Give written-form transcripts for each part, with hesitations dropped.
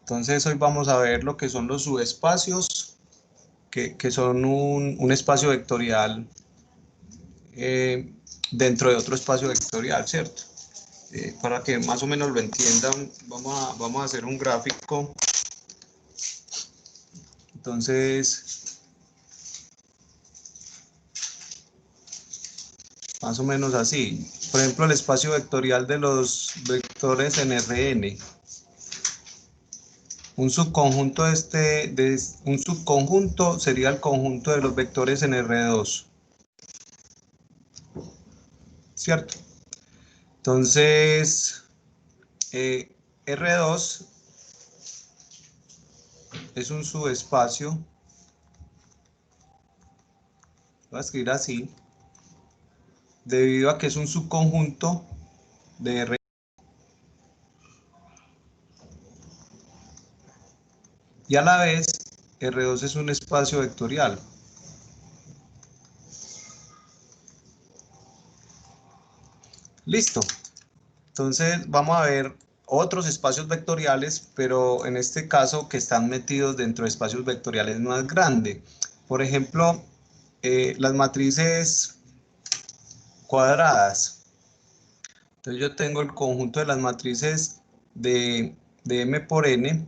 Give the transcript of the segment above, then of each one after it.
Entonces hoy vamos a ver lo que son los subespacios, que son un espacio vectorial dentro de otro espacio vectorial, ¿cierto? Para que más o menos lo entiendan, vamos a hacer un gráfico. Entonces, más o menos así. Por ejemplo, el espacio vectorial de los vectores en Rn. Un subconjunto un subconjunto sería el conjunto de los vectores en R2. ¿Cierto? Entonces, R2 es un subespacio. Voy a escribir así. Debido a que es un subconjunto de R. Y a la vez, R2 es un espacio vectorial. Listo. Entonces vamos a ver otros espacios vectoriales, pero en este caso que están metidos dentro de espacios vectoriales más grandes. Por ejemplo, las matrices cuadradas. Entonces yo tengo el conjunto de las matrices de M por N,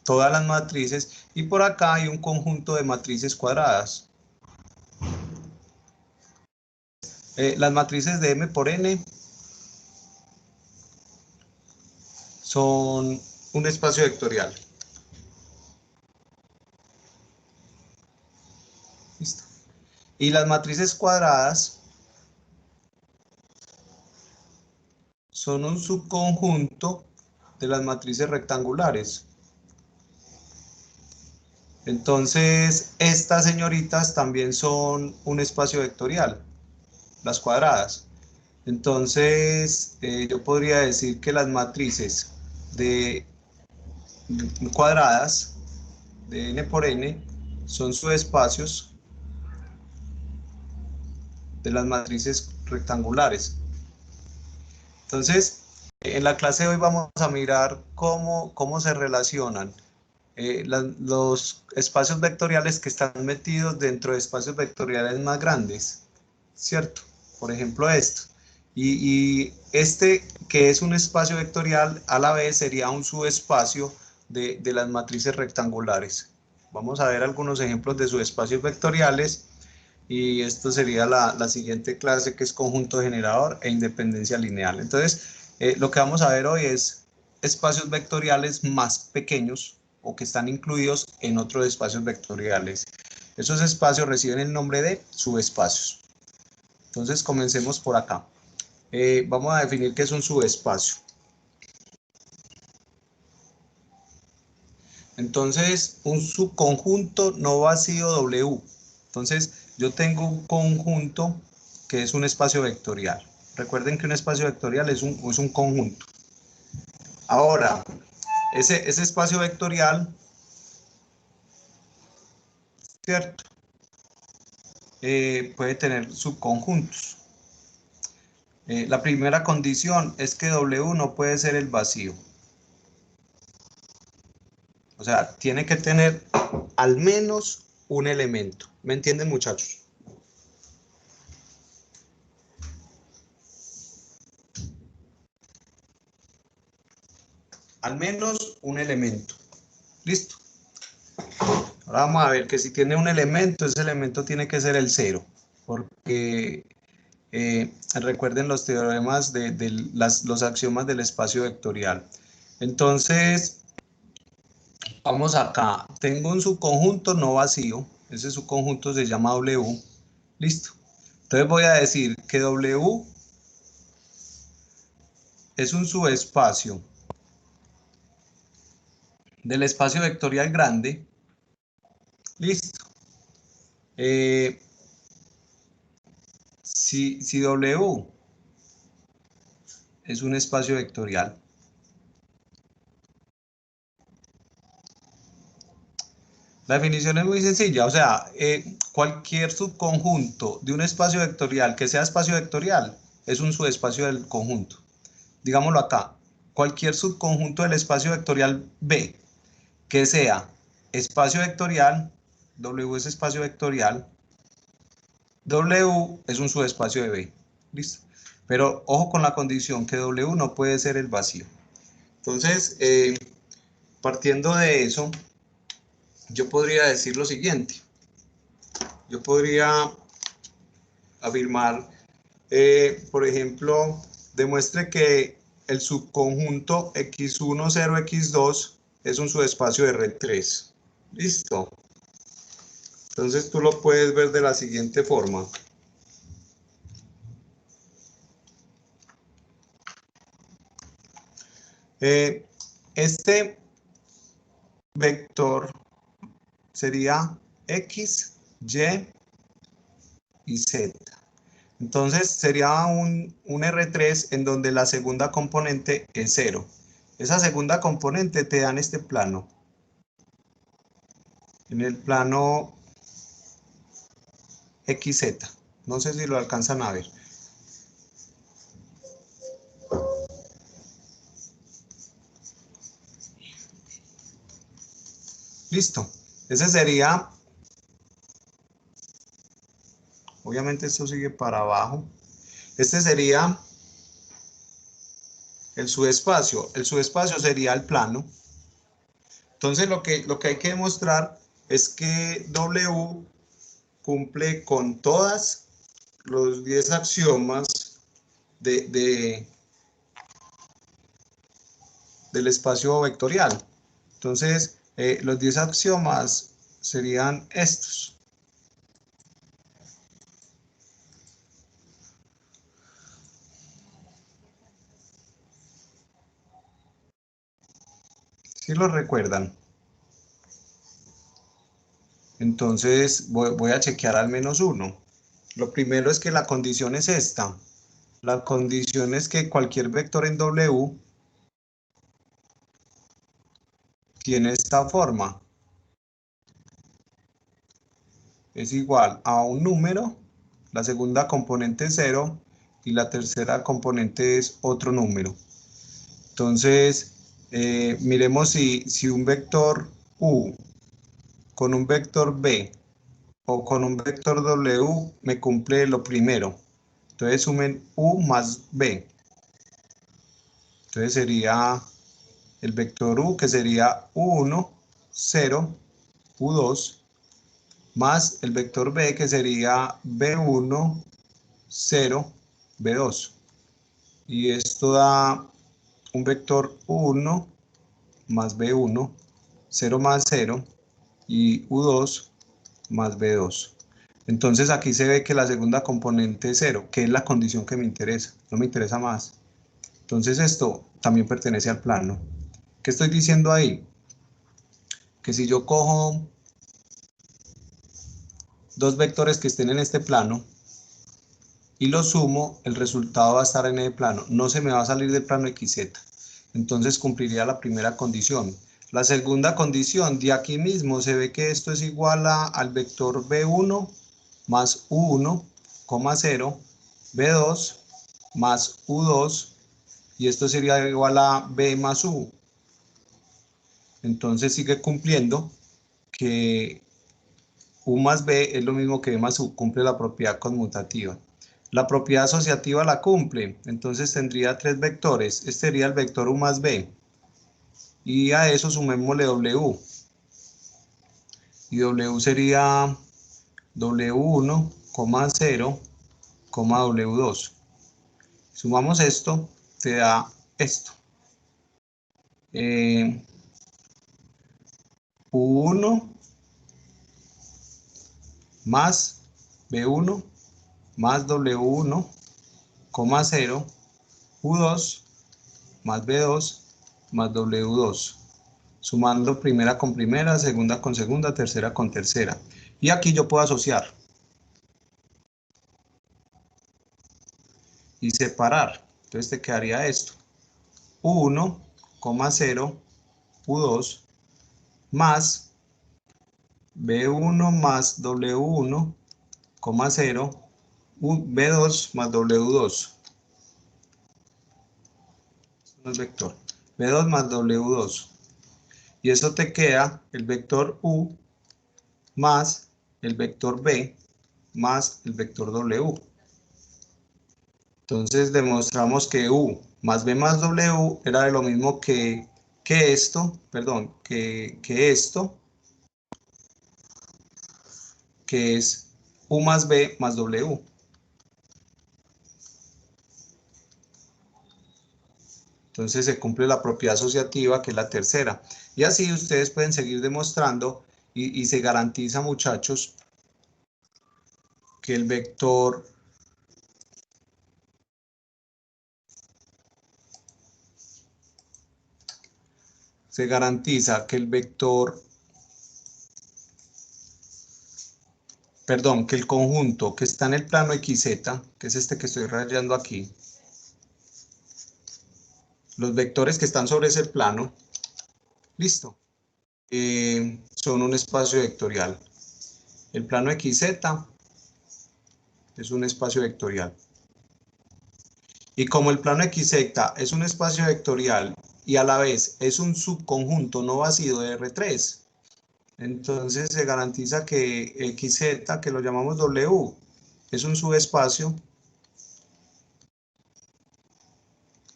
todas las matrices, y por acá hay un conjunto de matrices cuadradas. Las matrices de M por N son un espacio vectorial. Listo. Y las matrices cuadradas son un subconjunto de las matrices rectangulares. Entonces, estas señoritas también son un espacio vectorial, las cuadradas. Entonces, yo podría decir que las matrices de cuadradas de n por n son subespacios de las matrices rectangulares. Entonces, en la clase de hoy vamos a mirar cómo se relacionan los espacios vectoriales que están metidos dentro de espacios vectoriales más grandes, ¿cierto? Por ejemplo, esto. Y este, que es un espacio vectorial, a la vez sería un subespacio de las matrices rectangulares. Vamos a ver algunos ejemplos de subespacios vectoriales, y esto sería la siguiente clase, que es conjunto generador e independencia lineal. Entonces, lo que vamos a ver hoy es espacios vectoriales más pequeños o que están incluidos en otros espacios vectoriales. Esos espacios reciben el nombre de subespacios. Entonces, comencemos por acá. Vamos a definir qué es un subespacio. Entonces, un subconjunto no vacío W. Entonces, yo tengo un conjunto que es un espacio vectorial. Recuerden que un espacio vectorial es un conjunto. Ahora, ese espacio vectorial, ¿cierto? Puede tener subconjuntos. La primera condición es que W no puede ser el vacío. O sea, tiene que tener al menos un elemento. ¿Me entienden, muchachos? Al menos un elemento. Listo. Ahora vamos a ver que si tiene un elemento, ese elemento tiene que ser el 0. Porque recuerden los teoremas de los axiomas del espacio vectorial. Entonces, vamos acá. Tengo un subconjunto no vacío. Ese subconjunto se llama W. Listo. Entonces voy a decir que W es un subespacio del espacio vectorial grande. Listo. Si W es un espacio vectorial, la definición es muy sencilla. O sea, cualquier subconjunto de un espacio vectorial que sea espacio vectorial es un subespacio del conjunto. Digámoslo acá, cualquier subconjunto del espacio vectorial B que sea espacio vectorial, W es espacio vectorial, W es un subespacio de B. ¿Listo? Pero ojo con la condición que W no puede ser el vacío. Entonces, partiendo de eso, yo podría decir lo siguiente. Yo podría afirmar, por ejemplo, demuestre que el subconjunto x1, 0, x2 es un subespacio de R3. ¿Listo? Entonces tú lo puedes ver de la siguiente forma. Este vector sería X, Y y Z. Entonces sería un R3 en donde la segunda componente es 0. Esa segunda componente te da en este plano. En el plano XZ. No sé si lo alcanzan a ver. Listo. Ese sería, obviamente esto sigue para abajo. Este sería el subespacio. El subespacio sería el plano. Entonces lo que hay que demostrar es que W cumple con todas los 10 axiomas del espacio vectorial. Entonces, los 10 axiomas serían estos. ¿Sí lo recuerdan? Entonces, voy a chequear al menos uno. Lo primero es que la condición es esta. La condición es que cualquier vector en W tiene esta forma. Es igual a un número, la segunda componente es 0 y la tercera componente es otro número. Entonces, miremos si un vector U con un vector B o con un vector W me cumple lo primero. Entonces sumen U más B. Entonces sería el vector U, que sería U1, 0, U2, más el vector B, que sería B1, 0, B2. Y esto da un vector U1 más B1, 0 más 0, y U2 más B2. Entonces aquí se ve que la segunda componente es 0, que es la condición que me interesa, no me interesa más. Entonces esto también pertenece al plano. ¿Qué estoy diciendo ahí? Que si yo cojo dos vectores que estén en este plano y los sumo, el resultado va a estar en el plano, no se me va a salir del plano XZ. Entonces cumpliría la primera condición. La segunda condición, de aquí mismo se ve que esto es igual al vector B1 más U1, 0, B2 más U2, y esto sería igual a B más U. Entonces sigue cumpliendo que U más B es lo mismo que B más U, cumple la propiedad conmutativa. La propiedad asociativa la cumple, entonces tendría tres vectores. Este sería el vector U más B. Y a eso sumémosle W. Y W sería W1, 0, W2. Sumamos esto, te da esto. U1 más B1 más W1, 0, U2 más B2 más W2. Sumando primera con primera, segunda con segunda, tercera con tercera. Y aquí yo puedo asociar y separar. Entonces te quedaría esto. U1, 0, U2 más B1 más W1, 0, B2 más W2. No es vector. B2 más W2. Y eso te queda el vector U más el vector B más el vector W. Entonces demostramos que U más B más W era de lo mismo que esto, perdón, que esto, que es U más B más W. Entonces se cumple la propiedad asociativa, que es la tercera. Y así ustedes pueden seguir demostrando y se garantiza, muchachos, que el vector que el conjunto que está en el plano XZ, que es este que estoy rayando aquí, los vectores que están sobre ese plano, listo, son un espacio vectorial. El plano XZ es un espacio vectorial. Y como el plano XZ es un espacio vectorial y a la vez es un subconjunto no vacío de R3, entonces se garantiza que XZ, que lo llamamos W, es un subespacio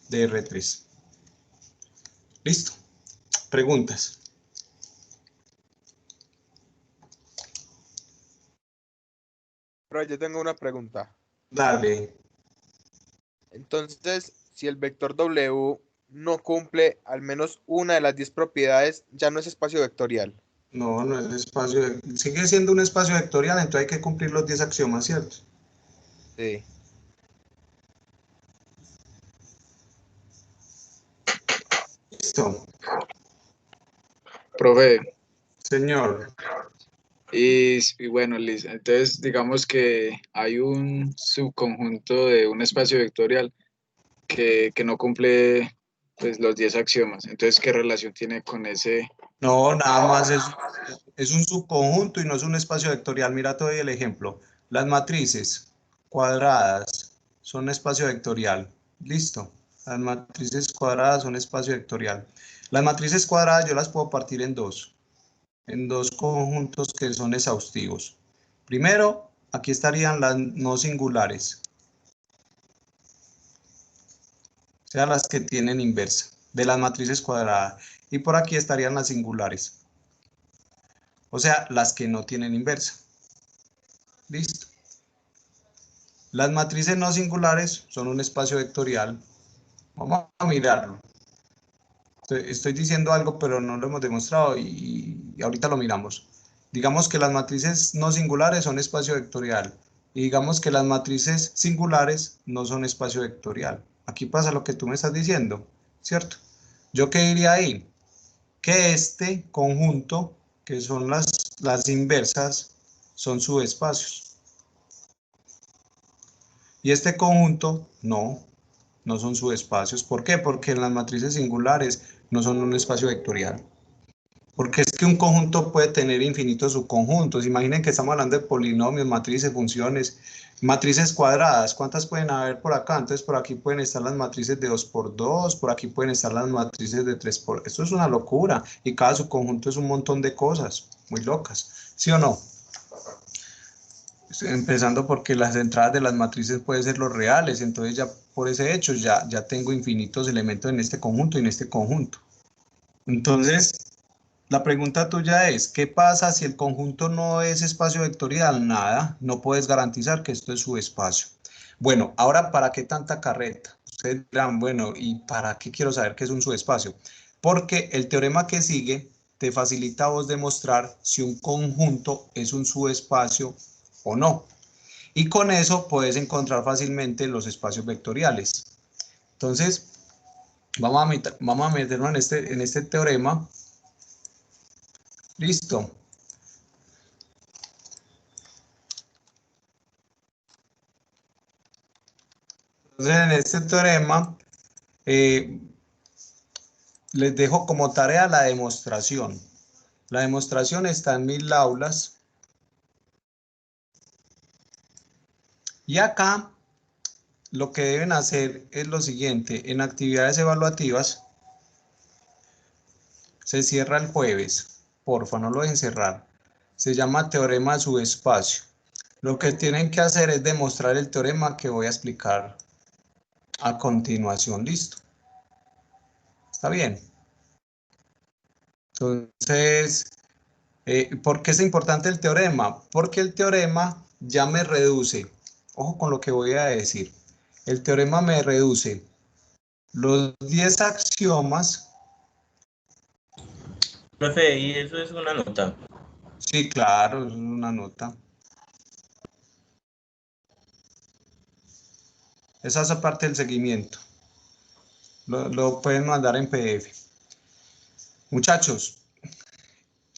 de R3. Listo. Preguntas. Pero yo tengo una pregunta. Dale. Entonces, si el vector W no cumple al menos una de las 10 propiedades, ya no es espacio vectorial. No, no es espacio. Sigue siendo un espacio vectorial, entonces hay que cumplir los 10 axiomas, ¿cierto? Sí. Listo. Profe, Señor. y bueno, Liz, entonces digamos que hay un subconjunto de un espacio vectorial que no cumple pues, los 10 axiomas. Entonces, ¿qué relación tiene con ese? No, nada más es un subconjunto y no es un espacio vectorial. Mira todo el ejemplo. Las matrices cuadradas son espacio vectorial. Listo. Las matrices cuadradas son espacio vectorial. Las matrices cuadradas yo las puedo partir en dos conjuntos que son exhaustivos. Primero, aquí estarían las no singulares, o sea, las que tienen inversa de las matrices cuadradas. Y por aquí estarían las singulares, o sea, las que no tienen inversa. Listo. Las matrices no singulares son un espacio vectorial. Vamos a mirarlo. Estoy diciendo algo, pero no lo hemos demostrado y ahorita lo miramos. Digamos que las matrices no singulares son espacio vectorial y digamos que las matrices singulares no son espacio vectorial. Aquí pasa lo que tú me estás diciendo, ¿cierto? ¿Yo qué diría ahí? Que este conjunto, que son las inversas, son subespacios. Y este conjunto, no son subespacios. ¿Por qué? Porque las matrices singulares no son un espacio vectorial. Porque es que un conjunto puede tener infinitos subconjuntos. Imaginen que estamos hablando de polinomios, matrices, funciones, matrices cuadradas. ¿Cuántas pueden haber por acá? Entonces por aquí pueden estar las matrices de 2 por 2, por aquí pueden estar las matrices de 3 por... Esto es una locura. Y cada subconjunto es un montón de cosas muy locas. ¿Sí o no? Empezando porque las entradas de las matrices pueden ser los reales. Entonces ya por ese hecho ya tengo infinitos elementos en este conjunto y en este conjunto. Entonces... La pregunta tuya es, ¿qué pasa si el conjunto no es espacio vectorial? Nada, no puedes garantizar que esto es su espacio. Bueno, ahora, ¿para qué tanta carreta? Ustedes dirán, bueno, ¿y para qué quiero saber qué es un subespacio? Porque el teorema que sigue te facilita a vos demostrar si un conjunto es un subespacio o no. Y con eso puedes encontrar fácilmente los espacios vectoriales. Entonces, vamos a meternos en este teorema. Listo. Entonces, en este teorema, les dejo como tarea la demostración. La demostración está en mis aulas. Y acá, lo que deben hacer es lo siguiente. En actividades evaluativas, Se cierra el jueves. Porfa, no lo dejen cerrar. Se llama teorema de subespacio. Lo que tienen que hacer es demostrar el teorema que voy a explicar a continuación. Listo. ¿Está bien? Entonces, ¿por qué es importante el teorema? Porque el teorema ya me reduce. Ojo con lo que voy a decir. El teorema me reduce los 10 axiomas. Profe, ¿y eso es una nota? Sí, claro, es una nota. Esa es parte del seguimiento. Lo pueden mandar en PDF. Muchachos,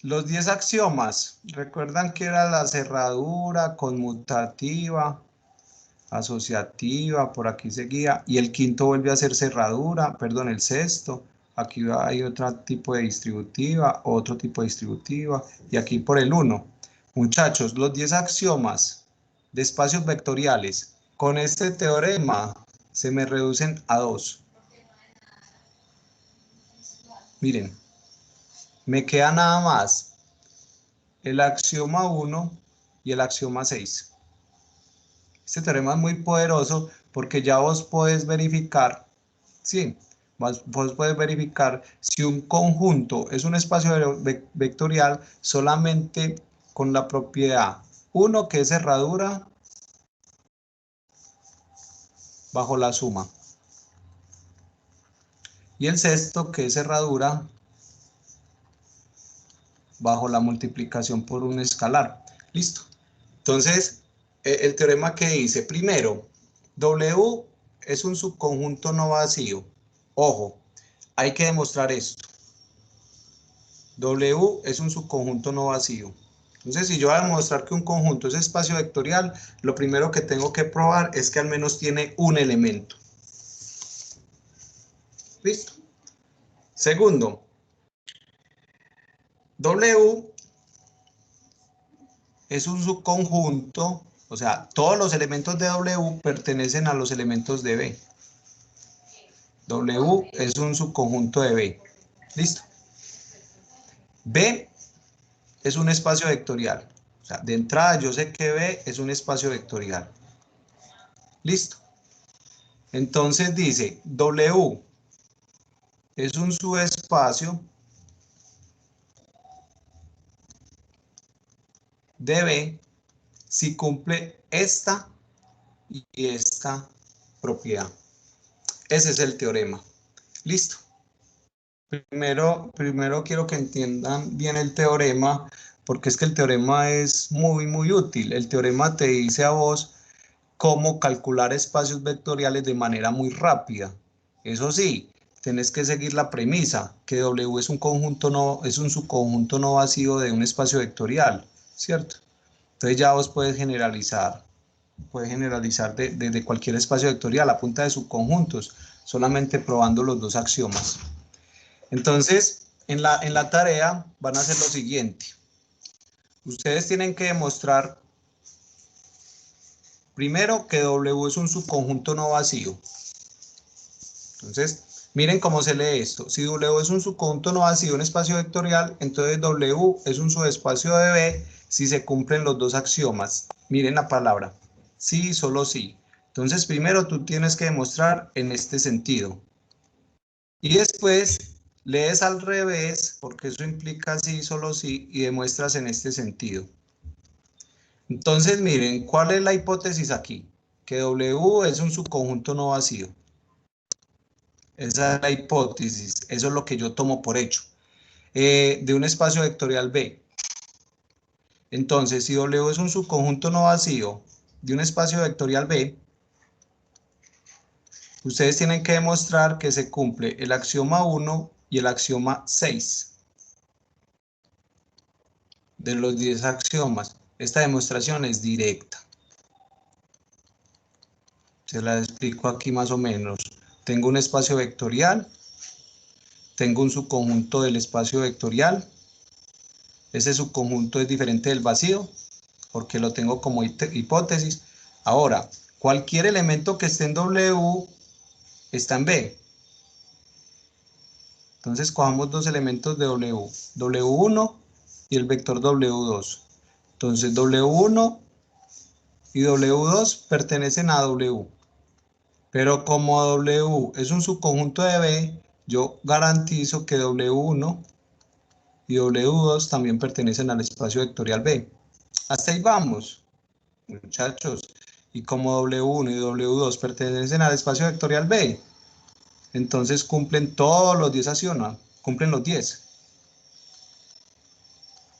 los 10 axiomas, ¿recuerdan que era la cerradura, conmutativa, asociativa? Por aquí seguía. Y el quinto vuelve a ser cerradura, perdón, el sexto. Aquí hay otro tipo de distributiva, otro tipo de distributiva. Y aquí por el 1. Muchachos, los 10 axiomas de espacios vectoriales con este teorema se me reducen a 2. Miren, me queda nada más el axioma 1 y el axioma 6. Este teorema es muy poderoso porque ya vos podés verificar, sí, vos podés verificar si un conjunto es un espacio vectorial solamente con la propiedad 1, que es cerradura, bajo la suma. Y el sexto, que es cerradura, bajo la multiplicación por un escalar. Listo. Entonces, el teorema que dice, primero, W es un subconjunto no vacío. Ojo, hay que demostrar esto. W es un subconjunto no vacío. Entonces, si yo voy a demostrar que un conjunto es espacio vectorial, lo primero que tengo que probar es que al menos tiene un elemento. ¿Listo? Segundo, W es un subconjunto, o sea, todos los elementos de W pertenecen a los elementos de B. W es un subconjunto de B. ¿Listo? B es un espacio vectorial. O sea, de entrada yo sé que B es un espacio vectorial. ¿Listo? Entonces dice, W es un subespacio de B si cumple esta y esta propiedad. Ese es el teorema. ¿Listo? Primero quiero que entiendan bien el teorema, porque es que el teorema es muy útil. El teorema te dice a vos cómo calcular espacios vectoriales de manera muy rápida. Eso sí, tenés que seguir la premisa, que W es un subconjunto no vacío de un espacio vectorial, ¿cierto? Entonces ya vos puedes generalizar de cualquier espacio vectorial a punta de subconjuntos, solamente probando los dos axiomas. Entonces, en la tarea van a hacer lo siguiente. Ustedes tienen que demostrar primero que W es un subconjunto no vacío. Entonces, miren cómo se lee esto. Si W es un subconjunto no vacío, un espacio vectorial, entonces W es un subespacio de B si se cumplen los dos axiomas. Miren la palabra. Sí, solo sí. Entonces, primero tú tienes que demostrar en este sentido. Y después lees al revés, porque eso implica sí, solo sí, y demuestras en este sentido. Entonces, miren, ¿cuál es la hipótesis aquí? Que W es un subconjunto no vacío. Esa es la hipótesis, eso es lo que yo tomo por hecho. De un espacio vectorial B. Entonces, si W es un subconjunto no vacío de un espacio vectorial B, ustedes tienen que demostrar que se cumple el axioma 1 y el axioma 6 de los 10 axiomas. Esta demostración es directa. Se la explico aquí más o menos. Tengo un espacio vectorial, tengo un subconjunto del espacio vectorial. Ese subconjunto es diferente del vacío, porque lo tengo como hipótesis. Ahora, cualquier elemento que esté en W está en B. Entonces cojamos dos elementos de W, W1 y el vector W2. Entonces W1 y W2 pertenecen a W. Pero como W es un subconjunto de B, yo garantizo que W1 y W2 también pertenecen al espacio vectorial B. Hasta ahí vamos, muchachos. Y como W1 y W2 pertenecen al espacio vectorial B, entonces cumplen todos los 10 axiomas, cumplen los 10.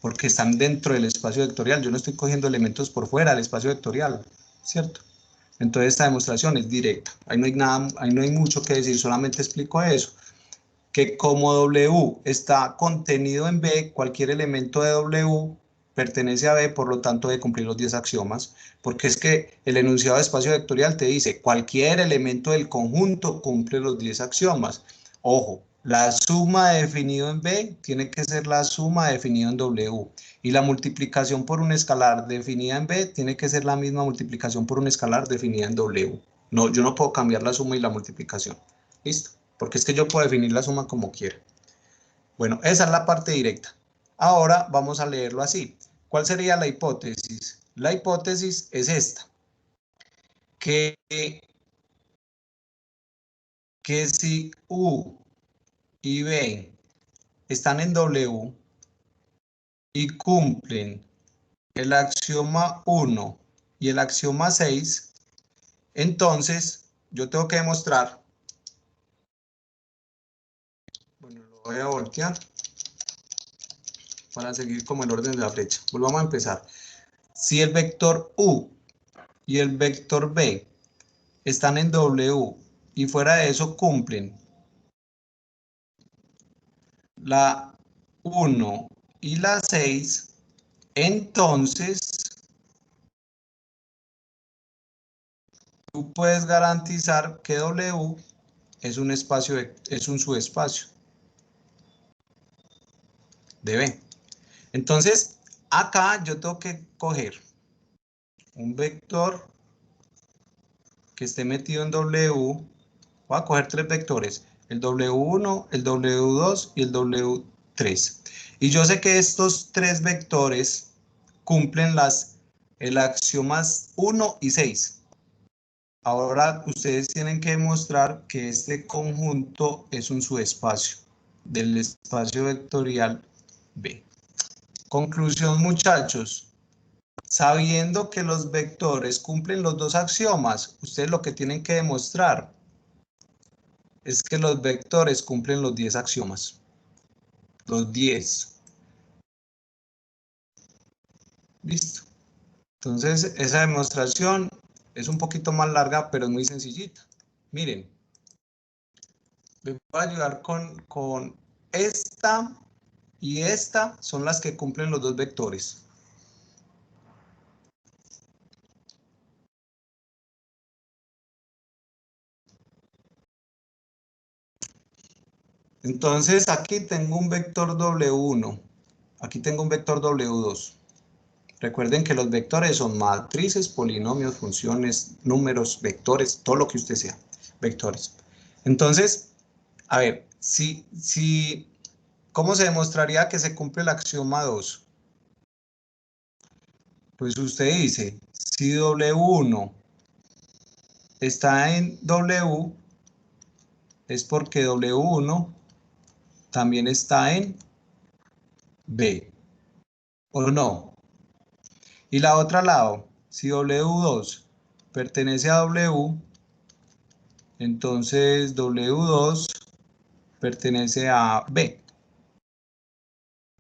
Porque están dentro del espacio vectorial. Yo no estoy cogiendo elementos por fuera del espacio vectorial, ¿cierto? Entonces esta demostración es directa. Ahí no hay nada, ahí no hay mucho que decir, solamente explico eso. Que como W está contenido en B, cualquier elemento de W pertenece a B, por lo tanto debe cumplir los 10 axiomas, porque es que el enunciado de espacio vectorial te dice cualquier elemento del conjunto cumple los 10 axiomas. Ojo, la suma definido en B tiene que ser la suma definido en W, y la multiplicación por un escalar definida en B tiene que ser la misma multiplicación por un escalar definida en W. No, yo no puedo cambiar la suma y la multiplicación. ¿Listo? Porque es que yo puedo definir la suma como quiera. Bueno, esa es la parte directa. Ahora vamos a leerlo así. ¿Cuál sería la hipótesis? La hipótesis es esta. Que si U y B están en W y cumplen el axioma 1 y el axioma 6, entonces yo tengo que demostrar, bueno, lo voy a voltear para seguir como el orden de la flecha. Volvamos a empezar. Si el vector U y el vector B están en W y fuera de eso cumplen la 1 y la 6, entonces tú puedes garantizar que W es un espacio, es un subespacio de B. Entonces, acá yo tengo que coger un vector que esté metido en W. Voy a coger tres vectores, el W1, el W2 y el W3. Y yo sé que estos tres vectores cumplen el axiomas 1 y 6. Ahora ustedes tienen que demostrar que este conjunto es un subespacio del espacio vectorial B. Conclusión, muchachos. Sabiendo que los vectores cumplen los dos axiomas, ustedes lo que tienen que demostrar es que los vectores cumplen los 10 axiomas. Los 10. Listo. Entonces, esa demostración es un poquito más larga, pero es muy sencillita. Miren. Me voy a ayudar con esta y esta son las que cumplen los dos vectores. Entonces aquí tengo un vector W1, aquí tengo un vector W2. Recuerden que los vectores son matrices, polinomios, funciones, números, vectores, todo lo que usted sea, vectores. Entonces, a ver, ¿cómo se demostraría que se cumple el axioma 2? Pues usted dice, si W1 está en W, es porque W1 también está en B, ¿o no? Y la otra lado, si W2 pertenece a W, entonces W2 pertenece a B.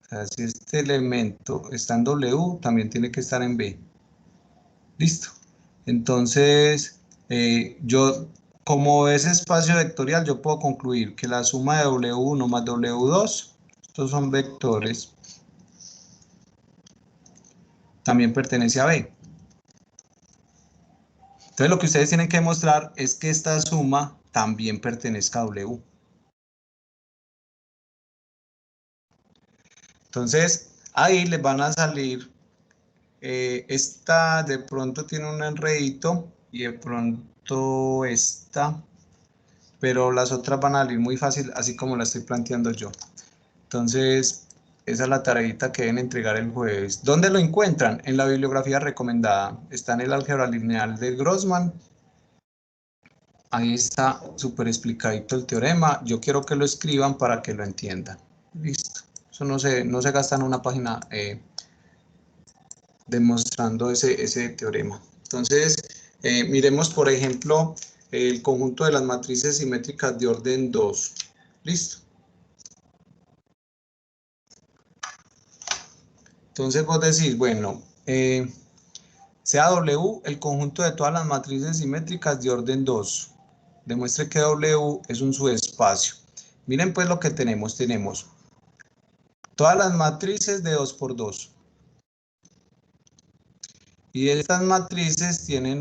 O sea, si este elemento está en W, también tiene que estar en B. Listo. Entonces, como es espacio vectorial, yo puedo concluir que la suma de W1 más W2, estos son vectores, también pertenece a B. Entonces lo que ustedes tienen que demostrar es que esta suma también pertenezca a W. Entonces ahí les van a salir, esta de pronto tiene un enredito y de pronto esta pero las otras van a salir muy fácil, así como la estoy planteando yo. Entonces, esa es la tareita que deben entregar el jueves. ¿Dónde lo encuentran? En la bibliografía recomendada. Está en el álgebra lineal de Grossman. Ahí está súper explicadito el teorema. Yo quiero que lo escriban para que lo entiendan. Listo. Eso no se gasta en una página demostrando ese teorema. Entonces, miremos, por ejemplo, el conjunto de las matrices simétricas de orden 2. Listo. Entonces vos decís, bueno, sea W el conjunto de todas las matrices simétricas de orden 2. Demuestre que W es un subespacio. Miren pues lo que tenemos. Tenemos todas las matrices de 2 por 2. Y estas matrices tienen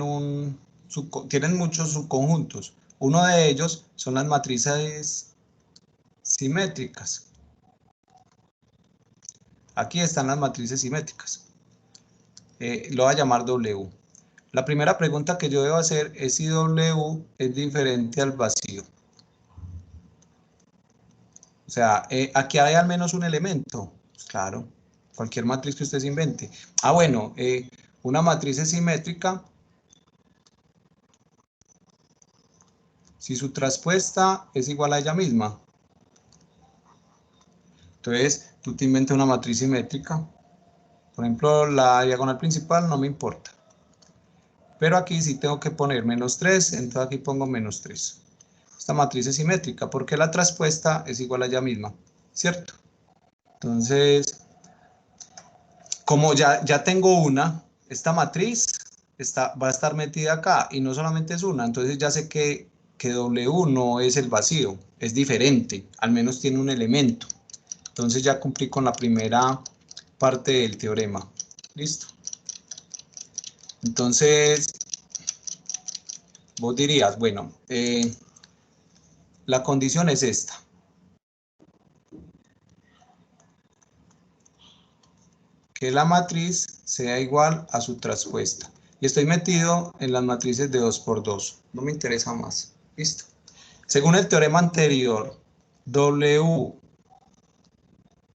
muchos subconjuntos. Uno de ellos son las matrices simétricas. Aquí están las matrices simétricas. Lo voy a llamar W. La primera pregunta que yo debo hacer es si W es diferente al vacío. O sea, aquí hay al menos un elemento. Pues claro, cualquier matriz que usted se invente. Ah, bueno, una matriz es simétrica si su traspuesta es igual a ella misma. Entonces, tú te inventas una matriz simétrica. Por ejemplo, la diagonal principal no me importa. Pero aquí sí tengo que poner -3, entonces aquí pongo -3. Esta matriz es simétrica porque la traspuesta es igual a ella misma, ¿cierto? Entonces, como ya tengo una, esta matriz va a estar metida acá y no solamente es una, entonces ya sé que W no es el vacío, es diferente, al menos tiene un elemento. Entonces ya cumplí con la primera parte del teorema. ¿Listo? Entonces, vos dirías, bueno, la condición es esta. Que la matriz sea igual a su traspuesta. Y estoy metido en las matrices de 2 por 2. No me interesa más. ¿Listo? Según el teorema anterior, W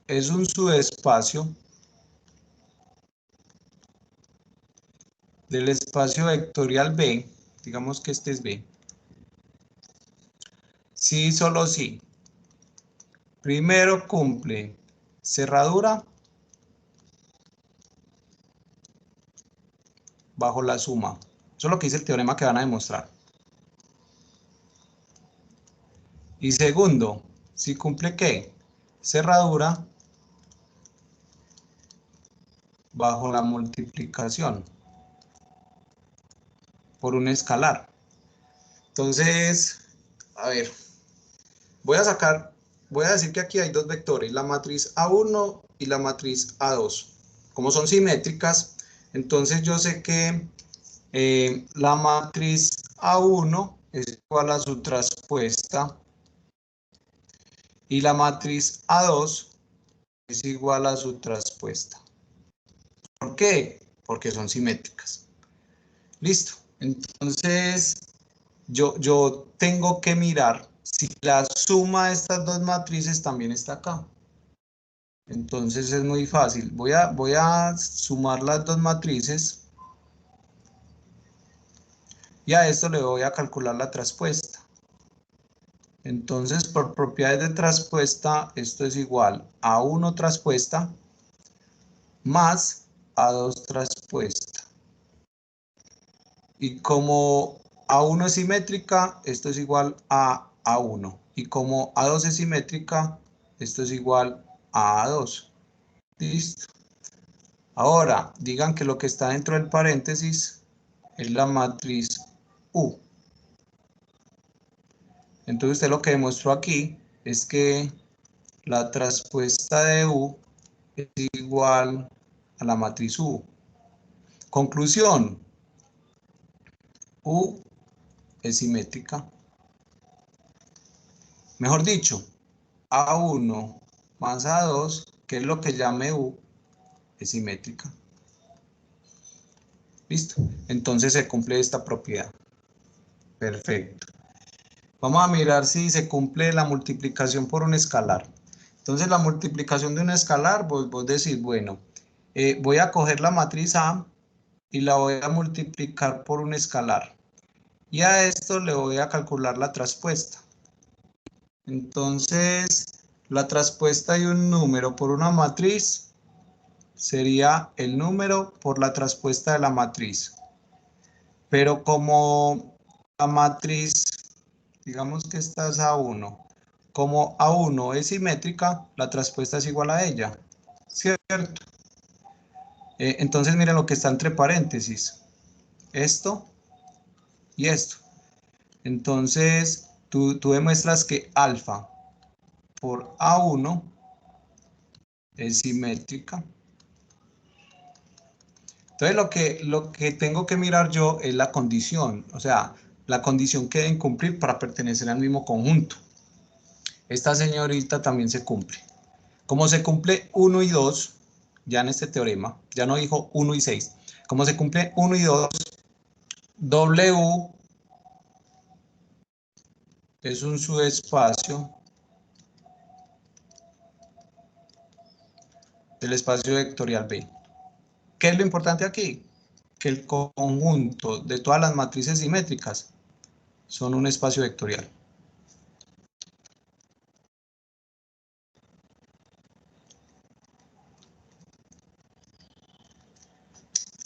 es un subespacio del espacio vectorial B. Digamos que este es B. Sí, solo sí. Primero cumple cerradura bajo la suma. Eso es lo que dice el teorema que van a demostrar. Y segundo, si cumple ¿qué? Cerradura bajo la multiplicación por un escalar. Entonces, a ver, voy a decir que aquí hay dos vectores, la matriz A1 y la matriz A2. Como son simétricas, entonces yo sé que la matriz A1 es igual a su traspuesta y la matriz A2 es igual a su traspuesta. ¿Por qué? Porque son simétricas. Listo. Entonces, yo tengo que mirar si la suma de estas dos matrices también está acá. Entonces es muy fácil. Voy a sumar las dos matrices y a esto le voy a calcular la traspuesta. Entonces, por propiedades de traspuesta, esto es igual a 1 traspuesta más A2 traspuesta. Y como A1 es simétrica, esto es igual a A1. Y como A2 es simétrica, esto es igual a A2. Listo. Ahora, digan que lo que está dentro del paréntesis es la matriz U. Entonces usted lo que demostró aquí es que la traspuesta de U es igual a la matriz U. Conclusión. U es simétrica. Mejor dicho, A1 más A2, que es lo que llame U, es simétrica. ¿Listo? Entonces se cumple esta propiedad. Perfecto. Vamos a mirar si se cumple la multiplicación por un escalar. Entonces, la multiplicación de un escalar, vos decís, bueno, voy a coger la matriz A y la voy a multiplicar por un escalar. Y a esto le voy a calcular la traspuesta. Entonces, la traspuesta de un número por una matriz sería el número por la traspuesta de la matriz. Pero como la matriz, digamos que esta es A1, como A1 es simétrica, la traspuesta es igual a ella, ¿cierto? Entonces miren lo que está entre paréntesis, esto y esto. Entonces tú demuestras que alfa por A1 es simétrica. Entonces lo que tengo que mirar yo es la condición, o sea, la condición que deben cumplir para pertenecer al mismo conjunto. Esta señorita también se cumple. Como se cumple 1 y 2, ya en este teorema, ya no dijo 1 y 6, como se cumple 1 y 2, W es un subespacio del espacio vectorial B. ¿Qué es lo importante aquí? Que el conjunto de todas las matrices simétricas son un espacio vectorial.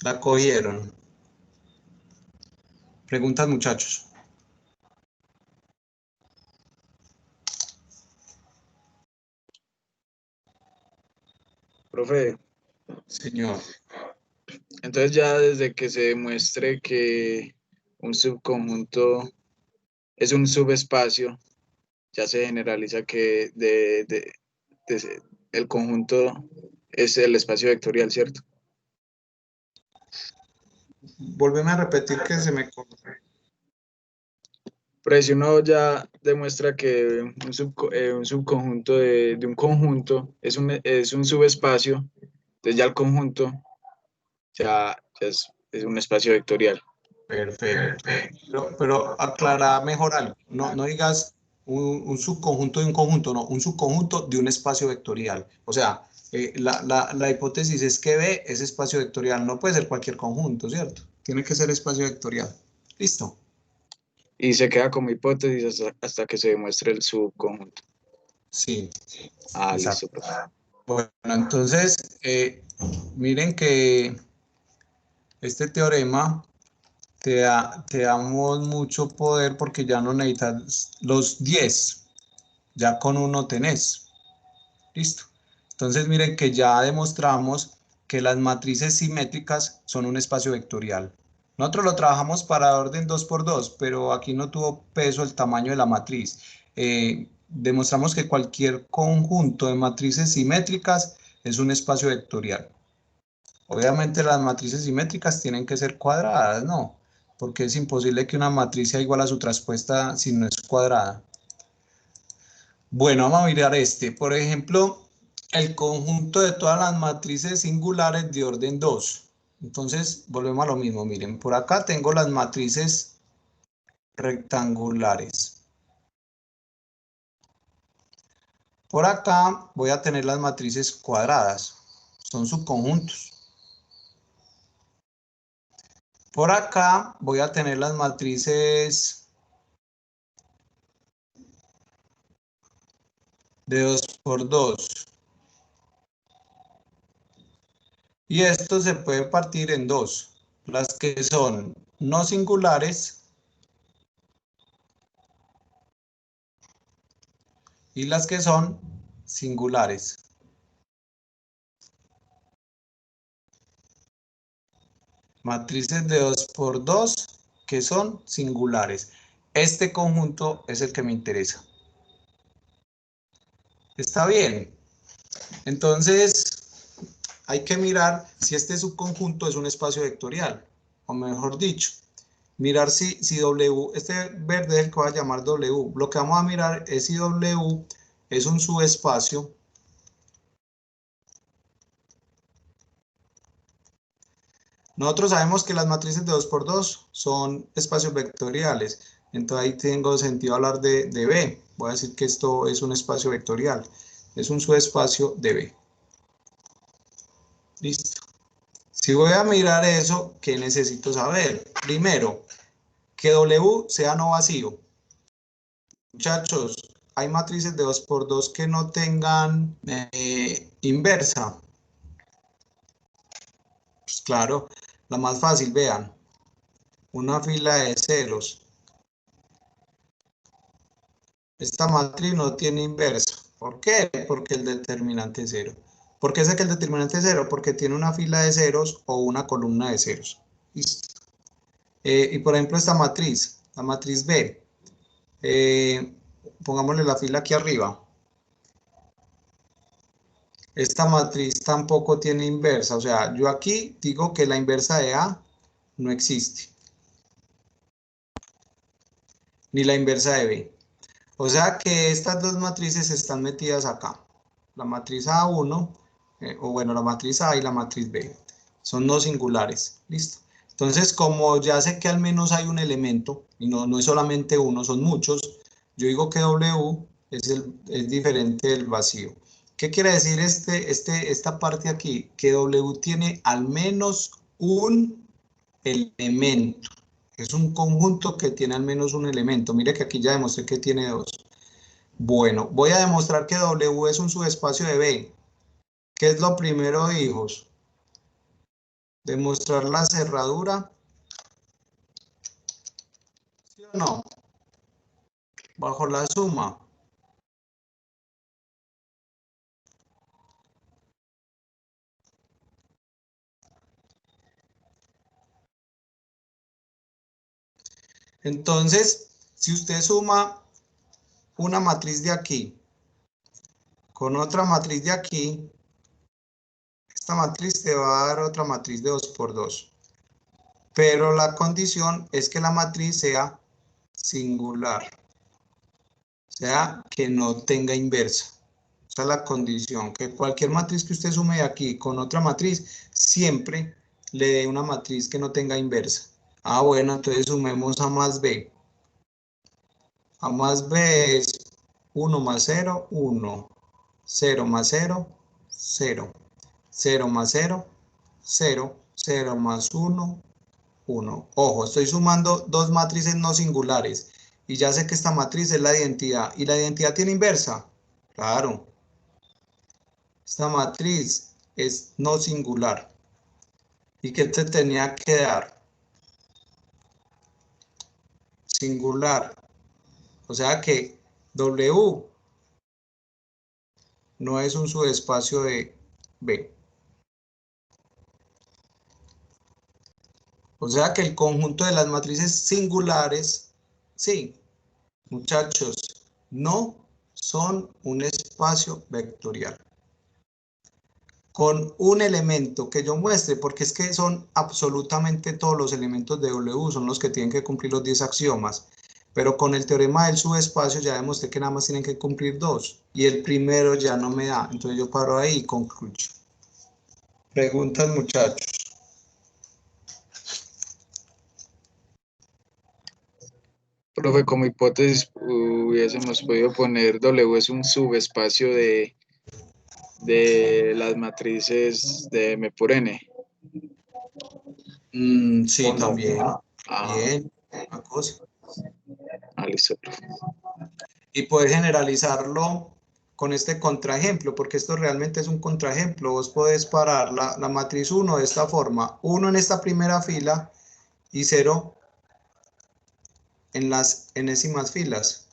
La cogieron. Preguntas, muchachos. Profe, Señor. entonces ya desde que se demuestre que un subconjunto es un subespacio, ya se generaliza que el conjunto es el espacio vectorial, ¿cierto? Volveme a repetir que se me cortó. Pero si uno ya demuestra que un subconjunto de un conjunto es un subespacio, entonces ya el conjunto ya es un espacio vectorial. Perfecto. Pero aclara mejor algo. No digas un subconjunto de un conjunto, no, un subconjunto de un espacio vectorial. O sea, la hipótesis es que B es espacio vectorial, no puede ser cualquier conjunto, ¿cierto? Tiene que ser espacio vectorial. ¿Listo? Y se queda como hipótesis hasta que se demuestre el subconjunto. Sí, Ah, exacto. listo, profe. Bueno, entonces, miren que este teorema te damos mucho poder porque ya no necesitas los 10, ya con uno tenés. Listo. Entonces miren que ya demostramos que las matrices simétricas son un espacio vectorial. Nosotros lo trabajamos para orden 2 por 2, pero aquí no tuvo peso el tamaño de la matriz. Demostramos que cualquier conjunto de matrices simétricas es un espacio vectorial. Obviamente las matrices simétricas tienen que ser cuadradas, ¿no? Porque es imposible que una matriz sea igual a su traspuesta si no es cuadrada. Bueno, vamos a mirar este. Por ejemplo, el conjunto de todas las matrices singulares de orden 2. Entonces, volvemos a lo mismo. Miren, por acá tengo las matrices rectangulares. Por acá voy a tener las matrices cuadradas. Son subconjuntos. Por acá voy a tener las matrices de 2 por 2. Y esto se puede partir en dos. Las que son no singulares y las que son singulares. Matrices de 2 por 2 que son singulares. Este conjunto es el que me interesa. ¿Está bien? Entonces, hay que mirar si este subconjunto es un espacio vectorial, o mejor dicho, mirar si W, este verde es el que voy a llamar W. Lo que vamos a mirar es si W es un subespacio Nosotros sabemos que las matrices de 2 por 2 son espacios vectoriales. Entonces ahí tengo sentido hablar de B. Voy a decir que esto es un espacio vectorial. Es un subespacio de B. Listo. Si voy a mirar eso, ¿qué necesito saber? Primero, que W sea no vacío. Muchachos, hay matrices de 2 por 2 que no tengan inversa. Pues claro, la más fácil, vean. Una fila de ceros. Esta matriz no tiene inversa. ¿Por qué? Porque el determinante es 0. ¿Por qué sé que el determinante es 0? Porque tiene una fila de ceros o una columna de ceros. Listo. Y por ejemplo esta matriz, la matriz B. Pongámosle la fila aquí arriba. Esta matriz tampoco tiene inversa. O sea, yo aquí digo que la inversa de A no existe. Ni la inversa de B. O sea que estas dos matrices están metidas acá. La matriz A1, o bueno, la matriz A y la matriz B. Son no singulares. Listo. Entonces, como ya sé que al menos hay un elemento, y no es solamente uno, son muchos, yo digo que W es diferente del vacío. ¿Qué quiere decir esta parte aquí? Que W tiene al menos un elemento. Es un conjunto que tiene al menos un elemento. Mire que aquí ya demostré que tiene dos. Bueno, voy a demostrar que W es un subespacio de B. ¿Qué es lo primero, hijos? Demostrar la cerradura. ¿Sí o no? Bajo la suma. Entonces, si usted suma una matriz de aquí con otra matriz de aquí, esta matriz te va a dar otra matriz de 2 por 2. Pero la condición es que la matriz sea singular. O sea, que no tenga inversa. Esa es la condición, que cualquier matriz que usted sume de aquí con otra matriz, siempre le dé una matriz que no tenga inversa. Ah, bueno, entonces sumemos A más B. A más B es 1 más 0, 1. 0 más 0, 0. 0 más 0, 0. 0 más 1, 1. Ojo, estoy sumando dos matrices no singulares. Y ya sé que esta matriz es la identidad. ¿Y la identidad tiene inversa? Claro. Esta matriz es no singular. ¿Y qué te tenía que dar? Singular. O sea que W no es un subespacio de B. O sea que el conjunto de las matrices singulares, sí, muchachos, no son un espacio vectorial. Con un elemento que yo muestre, porque es que son absolutamente todos los elementos de W, son los que tienen que cumplir los 10 axiomas. Pero con el teorema del subespacio ya demostré que nada más tienen que cumplir 2. Y el primero ya no me da. Entonces yo paro ahí y concluyo. Preguntas, muchachos. Profe, como hipótesis hubiésemos podido poner W es un subespacio de las matrices de M por N. Sí, también. Ah, Bien, una cosa. listo, profe. Y puedes generalizarlo con este contraejemplo, porque esto realmente es un contraejemplo. Vos podés parar la matriz 1 de esta forma. 1 en esta primera fila y 0 en las enésimas filas.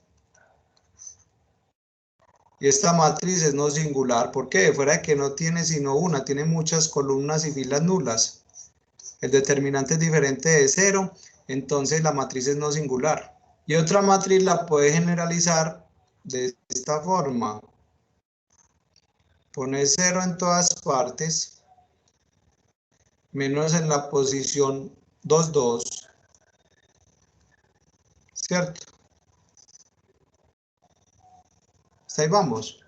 Y esta matriz es no singular. ¿Por qué? Fuera de que no tiene sino una, tiene muchas columnas y filas nulas. El determinante es diferente de 0, entonces la matriz es no singular. Y otra matriz la puede generalizar de esta forma. Pone 0 en todas partes, menos en la posición 2, 2, ¿cierto? Hasta ahí vamos.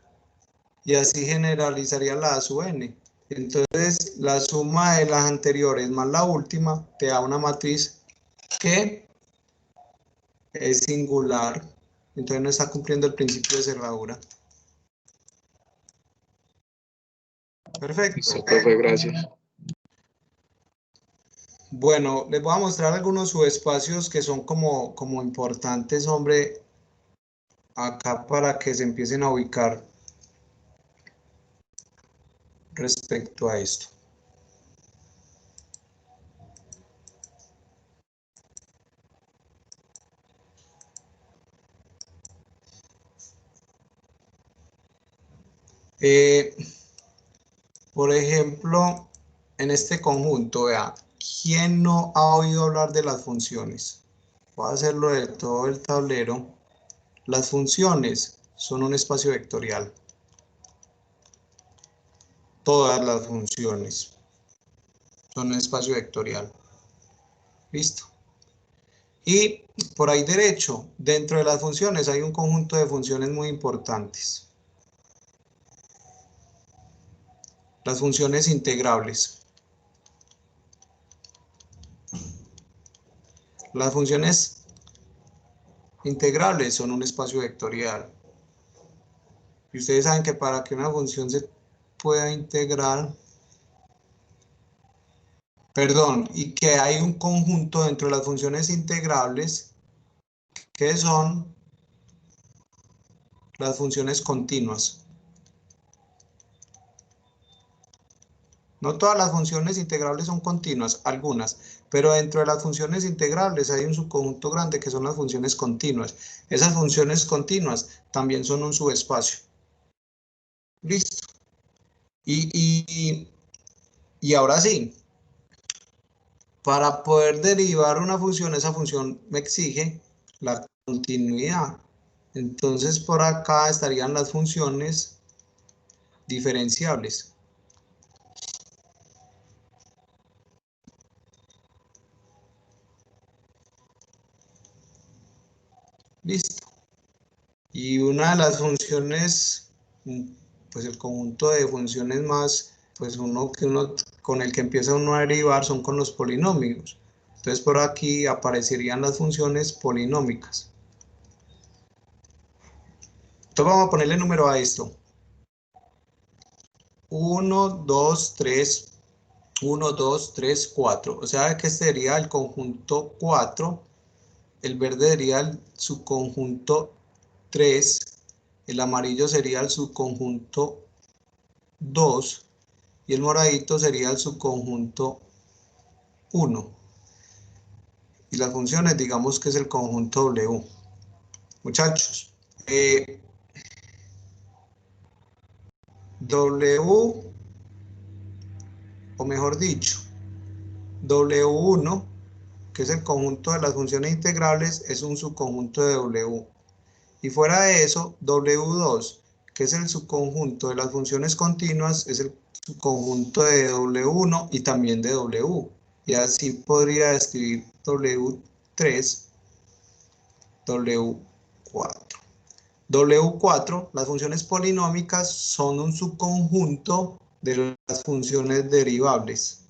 Y así generalizaría la A sub n. Entonces, la suma de las anteriores más la última te da una matriz que es singular, entonces no está cumpliendo el principio de cerradura. Perfecto. Listo, profe, gracias. Bueno, les voy a mostrar algunos subespacios que son como importantes, hombre, acá para que se empiecen a ubicar respecto a esto. Por ejemplo, en este conjunto, vea, ¿quién no ha oído hablar de las funciones? Voy a hacerlo de todo el tablero. Las funciones son un espacio vectorial. Todas las funciones son un espacio vectorial. ¿Listo? Y por ahí derecho, dentro de las funciones hay un conjunto de funciones muy importantes. Las funciones integrables. Las funciones integrables son un espacio vectorial. Y ustedes saben que para que una función se pueda integrar, y que hay un conjunto dentro de las funciones integrables que son las funciones continuas. No todas las funciones integrables son continuas, algunas, pero dentro de las funciones integrables hay un subconjunto grande que son las funciones continuas. Esas funciones continuas también son un subespacio. Listo. Y ahora sí, para poder derivar una función, esa función me exige la continuidad. Entonces por acá estarían las funciones diferenciables. Listo. Y una de las funciones, pues el conjunto de funciones más, pues con el que empieza uno a derivar son con los polinomios. Entonces por aquí aparecerían las funciones polinómicas. Entonces vamos a ponerle número a esto. 1, 2, 3, 1, 2, 3, 4. O sea que este sería el conjunto 4. El verde sería el subconjunto 3. El amarillo sería el subconjunto 2. Y el moradito sería el subconjunto 1. Y las funciones, digamos que es el conjunto W. Muchachos, W, o mejor dicho, W1, que es el conjunto de las funciones integrables, es un subconjunto de W. Y fuera de eso, W2, que es el subconjunto de las funciones continuas, es el subconjunto de W1 y también de W. Y así podría escribir W3, W4. W4, las funciones polinómicas son un subconjunto de las funciones derivables.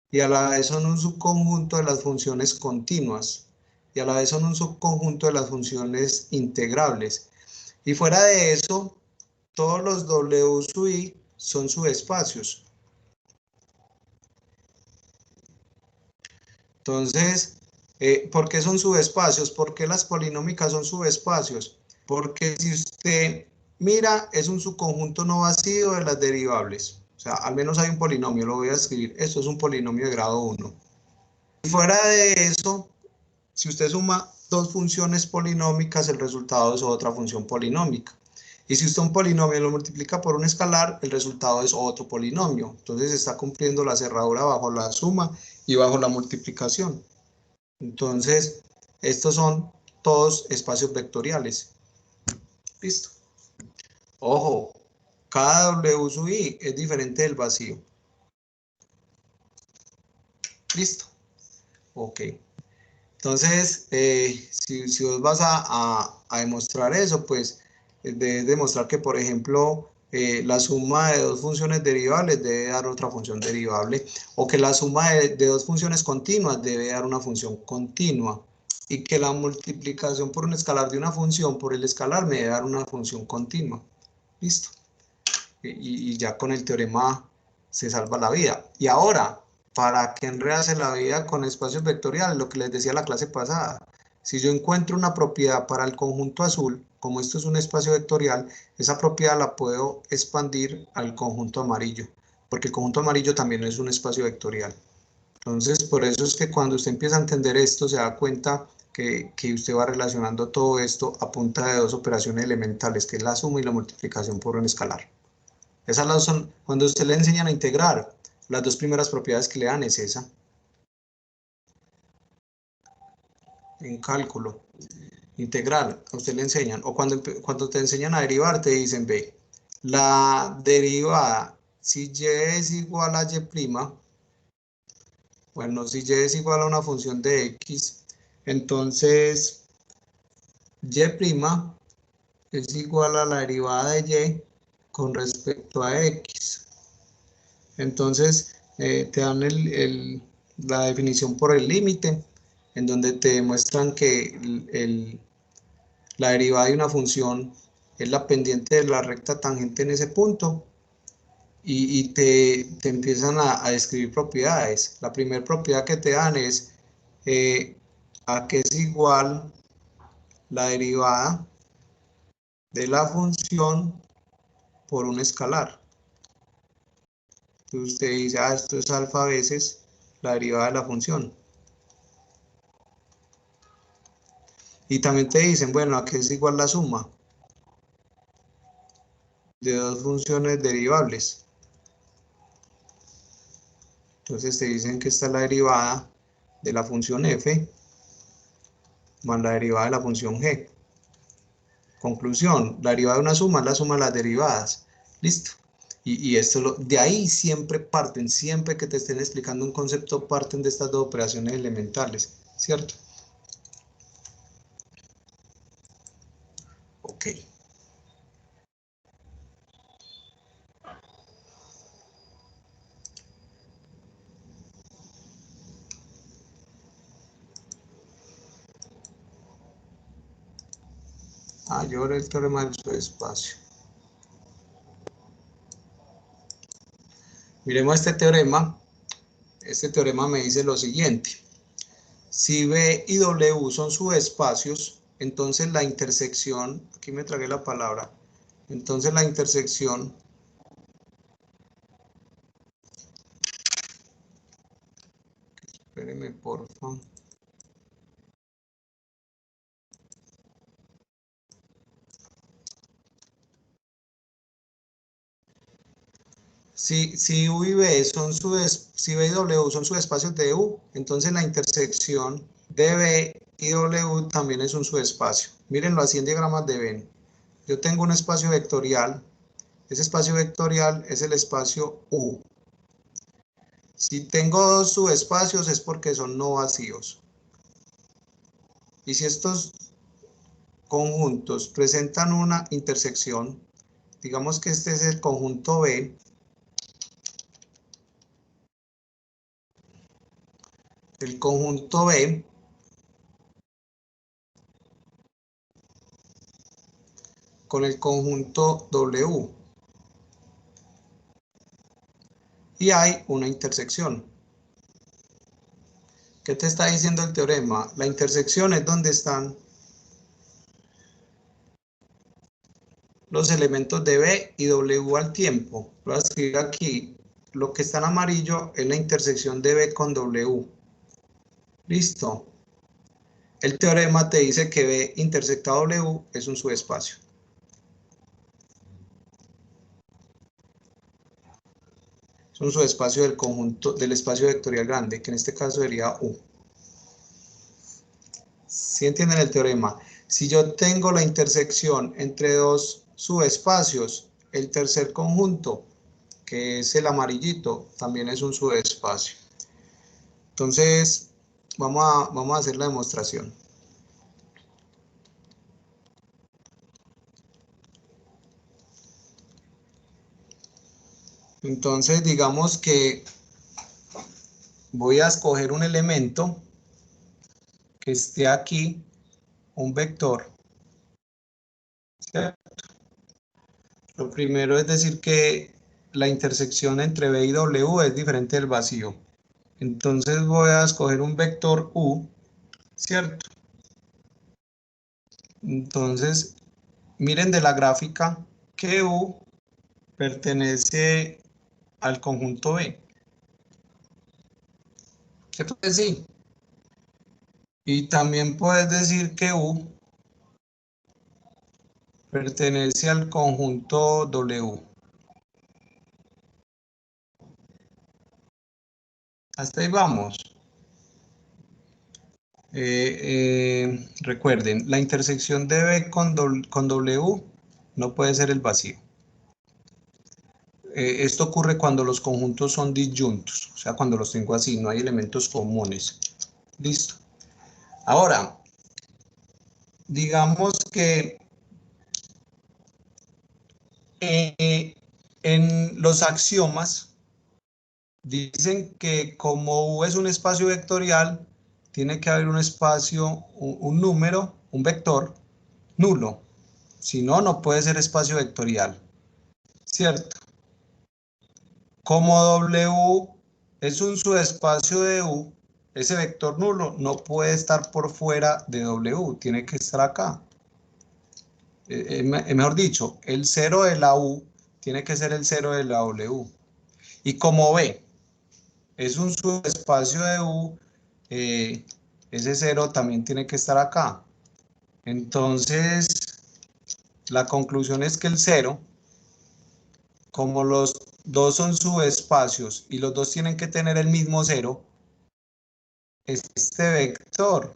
Y a la vez son un subconjunto de las funciones continuas. Y a la vez son un subconjunto de las funciones integrables. Y fuera de eso, todos los W sub I son subespacios. Entonces, ¿por qué son subespacios? ¿Por qué las polinómicas son subespacios? Porque si usted mira, es un subconjunto no vacío de las derivables. O sea, al menos hay un polinomio, lo voy a escribir. Esto es un polinomio de grado 1. Y fuera de eso, si usted suma dos funciones polinómicas, el resultado es otra función polinómica. Y si usted un polinomio lo multiplica por un escalar, el resultado es otro polinomio. Entonces está cumpliendo la cerradura bajo la suma y bajo la multiplicación. Entonces, estos son todos espacios vectoriales. Listo. Ojo, cada W sub I es diferente del vacío. Listo. Ok. Entonces, si vos vas a demostrar eso, pues debes demostrar que, por ejemplo, la suma de dos funciones derivables debe dar otra función derivable, o que la suma de dos funciones continuas debe dar una función continua. y que la multiplicación por un escalar de una función por el escalar me debe dar una función continua. Listo. Y ya con el teorema se salva la vida. Y ahora, ¿para qué enredarse la vida con espacios vectoriales? Lo que les decía la clase pasada. Si yo encuentro una propiedad para el conjunto azul, como esto es un espacio vectorial, esa propiedad la puedo expandir al conjunto amarillo, porque el conjunto amarillo también es un espacio vectorial. Entonces, por eso es que cuando usted empieza a entender esto, se da cuenta que usted va relacionando todo esto a punta de dos operaciones elementales, que es la suma y la multiplicación por un escalar. Esas son, cuando usted le enseñan a integrar, las dos primeras propiedades que le dan es esa. En cálculo, integral, a usted le enseñan, o cuando te enseñan a derivar, te dicen, ve, la derivada, si y es igual a y', bueno, si y es igual a una función de x, entonces y' es igual a la derivada de y con respecto a x. Entonces, te dan la definición por el límite, en donde te demuestran que la derivada de una función es la pendiente de la recta tangente en ese punto, y te empiezan a describir propiedades. La primera propiedad que te dan es a que es igual la derivada de la función por un escalar. Entonces usted dice, esto es alfa veces la derivada de la función. Y también te dicen, bueno, ¿a qué es igual la suma de dos funciones derivables? Entonces te dicen que esta es la derivada de la función f más la derivada de la función g. Conclusión, la derivada de una suma es la suma de las derivadas. Listo. Y esto de ahí siempre parten, siempre que te estén explicando un concepto, parten de estas dos operaciones elementales, ¿cierto? Ok. Yo ahora el teorema del subespacio. Miremos este teorema. Este teorema me dice lo siguiente. Si B y W son subespacios, entonces la intersección, aquí me tragué la palabra, entonces la intersección espéreme porfa. Si U y B si B y W son subespacios de U, entonces la intersección de B y W también es un subespacio. Mírenlo así en diagramas de Venn. Yo tengo un espacio vectorial. Ese espacio vectorial es el espacio U. Si tengo dos subespacios es porque son no vacíos. Y si estos conjuntos presentan una intersección, digamos que este es el conjunto B, el conjunto B con el conjunto W, y hay una intersección. ¿Qué te está diciendo el teorema? La intersección es donde están los elementos de B y W al tiempo. Voy a escribir aquí, lo que está en amarillo es la intersección de B con W. Listo. El teorema te dice que B intersecta W es un subespacio. Es un subespacio del conjunto del espacio vectorial grande, que en este caso sería U. ¿Sí entienden el teorema? Si yo tengo la intersección entre dos subespacios, el tercer conjunto, que es el amarillito, también es un subespacio. Entonces, vamos a hacer la demostración. Entonces, digamos que voy a escoger un elemento que esté aquí un vector, ¿cierto? Lo primero es decir que la intersección entre B y W es diferente del vacío. Entonces voy a escoger un vector U, ¿cierto? Entonces, miren de la gráfica que U pertenece al conjunto B. ¿Cierto que sí? Y también puedes decir que U pertenece al conjunto W. Hasta ahí vamos. Recuerden, la intersección de B con W no puede ser el vacío. Esto ocurre cuando los conjuntos son disyuntos, o sea, cuando los tengo así, no hay elementos comunes. Listo. Ahora, digamos que en los axiomas dicen que como U es un espacio vectorial, tiene que haber un espacio, un número, un vector nulo. Si no, no puede ser espacio vectorial. ¿Cierto? Como W es un subespacio de U, ese vector nulo no puede estar por fuera de W, tiene que estar acá. Mejor dicho, el 0 de la U tiene que ser el 0 de la W. Y como B es un subespacio de U, ese 0 también tiene que estar acá. Entonces, la conclusión es que el 0, como los dos son subespacios y los dos tienen que tener el mismo 0, este vector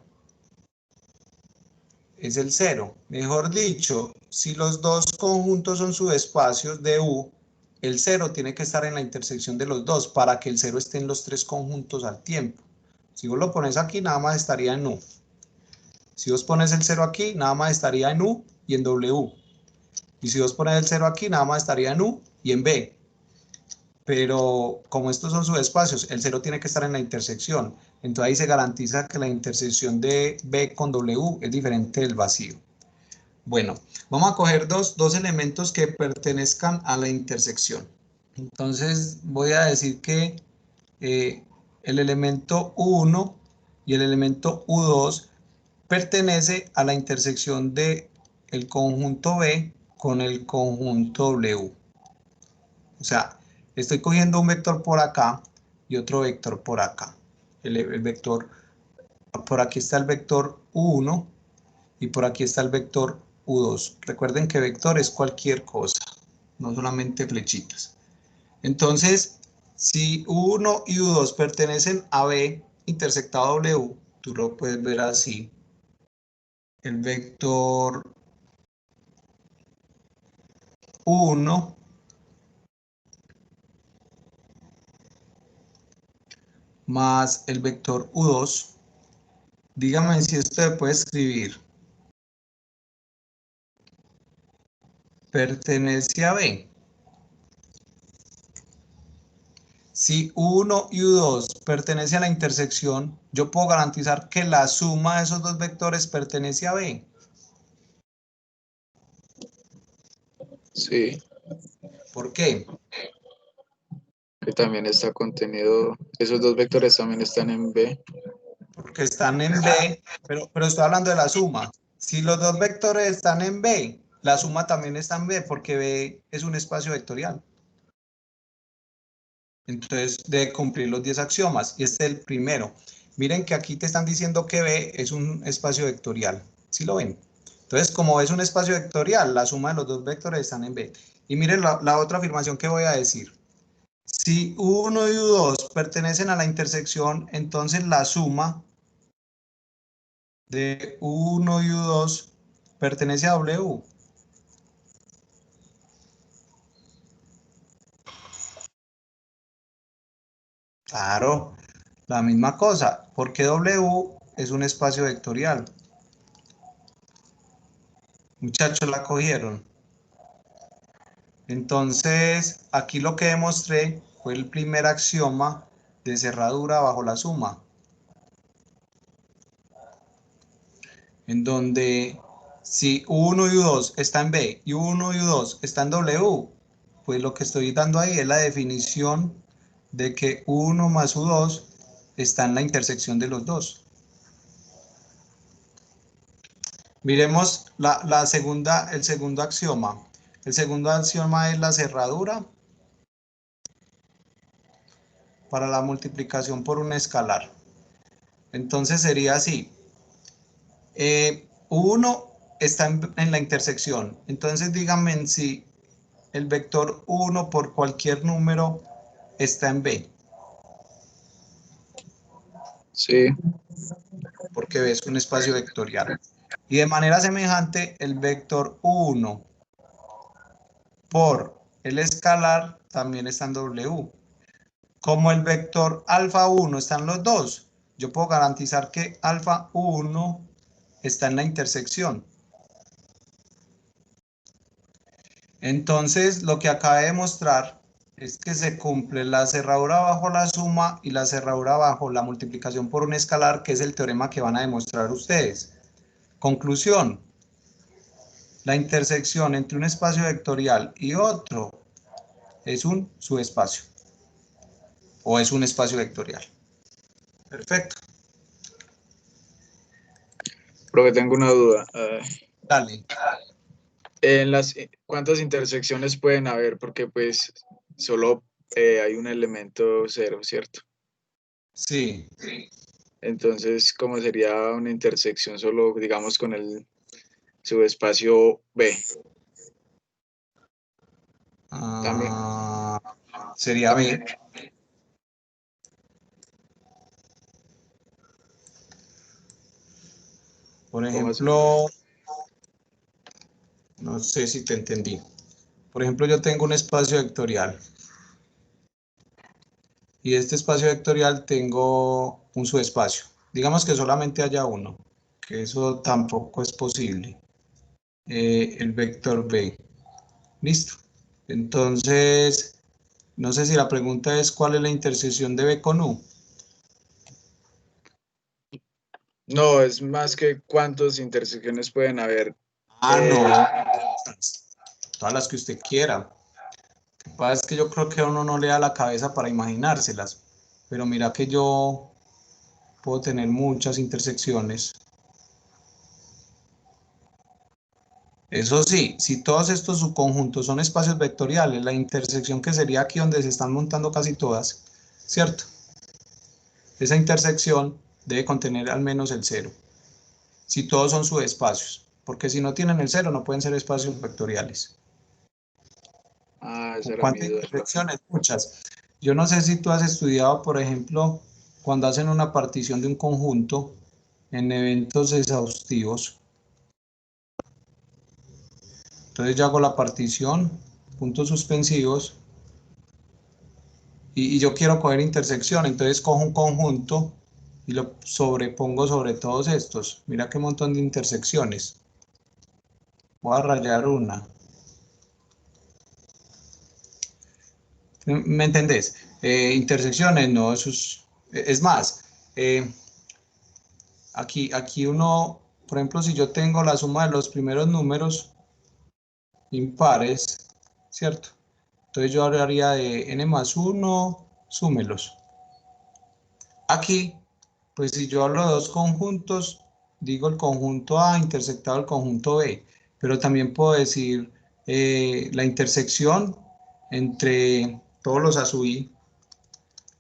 es el 0. Mejor dicho, si los dos conjuntos son subespacios de U, el 0 tiene que estar en la intersección de los dos para que el 0 esté en los tres conjuntos al tiempo. Si vos lo pones aquí, nada más estaría en U. Si vos pones el 0 aquí, nada más estaría en U y en W. Y si vos pones el 0 aquí, nada más estaría en U y en B. Pero como estos son subespacios, el 0 tiene que estar en la intersección. Entonces ahí se garantiza que la intersección de B con W es diferente del vacío. Bueno, vamos a coger dos elementos que pertenezcan a la intersección. Entonces voy a decir que el elemento U1 y el elemento U2 pertenece a la intersección de el conjunto B con el conjunto W. O sea, estoy cogiendo un vector por acá y otro vector por acá. El vector, por aquí está el vector U1 y por aquí está el vector U2. Recuerden que vector es cualquier cosa, no solamente flechitas. Entonces, si U1 y U2 pertenecen a B intersectado a W, tú lo puedes ver así. El vector 1 más el vector U2. Dígame si esto se puede escribir. Pertenece a B. Si U1 y U2 pertenece a la intersección, yo puedo garantizar que la suma de esos dos vectores pertenece a B. Sí, ¿Por qué? que también está contenido, esos dos vectores también están en B. Porque están en B, pero estoy hablando de la suma. Si los dos vectores están en B, la suma también está en B, porque B es un espacio vectorial. Entonces debe cumplir los 10 axiomas, y este es el primero. Miren que aquí te están diciendo que B es un espacio vectorial. ¿Sí lo ven? Entonces, como es un espacio vectorial, la suma de los dos vectores están en B. Y miren la otra afirmación que voy a decir. Si U1 y U2 pertenecen a la intersección, entonces la suma de U1 y U2 pertenece a W. Claro, la misma cosa, porque W es un espacio vectorial. Muchachos, la cogieron. Entonces, aquí lo que demostré fue el primer axioma de cerradura bajo la suma. en donde si U1 y U2 está en B y U1 y U2 está en W, pues lo que estoy dando ahí es la definición de que U1 más U2 está en la intersección de los dos. Miremos el segundo axioma. El segundo axioma es la cerradura para la multiplicación por un escalar. Entonces sería así. U1 está en la intersección. Entonces díganme si el vector 1 por cualquier número está en B. Sí, Porque B es un espacio vectorial. Y de manera semejante, el vector 1 por el escalar también está en W. Como el vector alfa 1 está en los dos, yo puedo garantizar que alfa 1 está en la intersección. Entonces, lo que acabé de mostrar es que se cumple la cerradura bajo la suma y la cerradura bajo la multiplicación por un escalar, que es el teorema que van a demostrar ustedes. Conclusión: la intersección entre un espacio vectorial y otro es un subespacio o es un espacio vectorial. Perfecto. profe, tengo una duda. Dale. ¿Cuántas intersecciones pueden haber? Porque pues solo hay un elemento cero, ¿cierto? Sí. Entonces, ¿cómo sería una intersección solo, digamos, con el subespacio B? También. Sería B. Por ¿Cómo así? ejemplo, no sé si te entendí. Por ejemplo, yo tengo un espacio vectorial. Y este espacio vectorial tengo un subespacio. Digamos que solamente haya uno, que eso tampoco es posible. El vector B. Listo. Entonces, no sé si la pregunta es ¿cuál es la intersección de B con U? No, es más que cuántas intersecciones pueden haber. No. Todas las que usted quiera. Lo que pasa es que yo creo que a uno no le da la cabeza para imaginárselas. Pero mira que yo puedo tener muchas intersecciones. Eso sí, si todos estos subconjuntos son espacios vectoriales, la intersección que sería aquí donde se están montando casi todas, ¿cierto? Esa intersección debe contener al menos el cero. Si todos son subespacios, porque si no tienen el cero no pueden ser espacios vectoriales. Esa era mi ¿Cuántas duda, profe. intersecciones? Muchas. Yo no sé si tú has estudiado, por ejemplo, cuando hacen una partición de un conjunto en eventos exhaustivos. Entonces yo hago la partición, puntos suspensivos, y yo quiero coger intersección, entonces cojo un conjunto y lo sobrepongo sobre todos estos. Mira qué montón de intersecciones. Voy a rayar una. ¿Me entendés? Intersecciones, no, eso es más. Aquí uno, por ejemplo, si yo tengo la suma de los primeros números impares, ¿cierto? Entonces yo hablaría de n más 1, súmelos. Aquí, pues si yo hablo de dos conjuntos, digo el conjunto A intersectado el conjunto B, pero también puedo decir la intersección entre todos los A sub I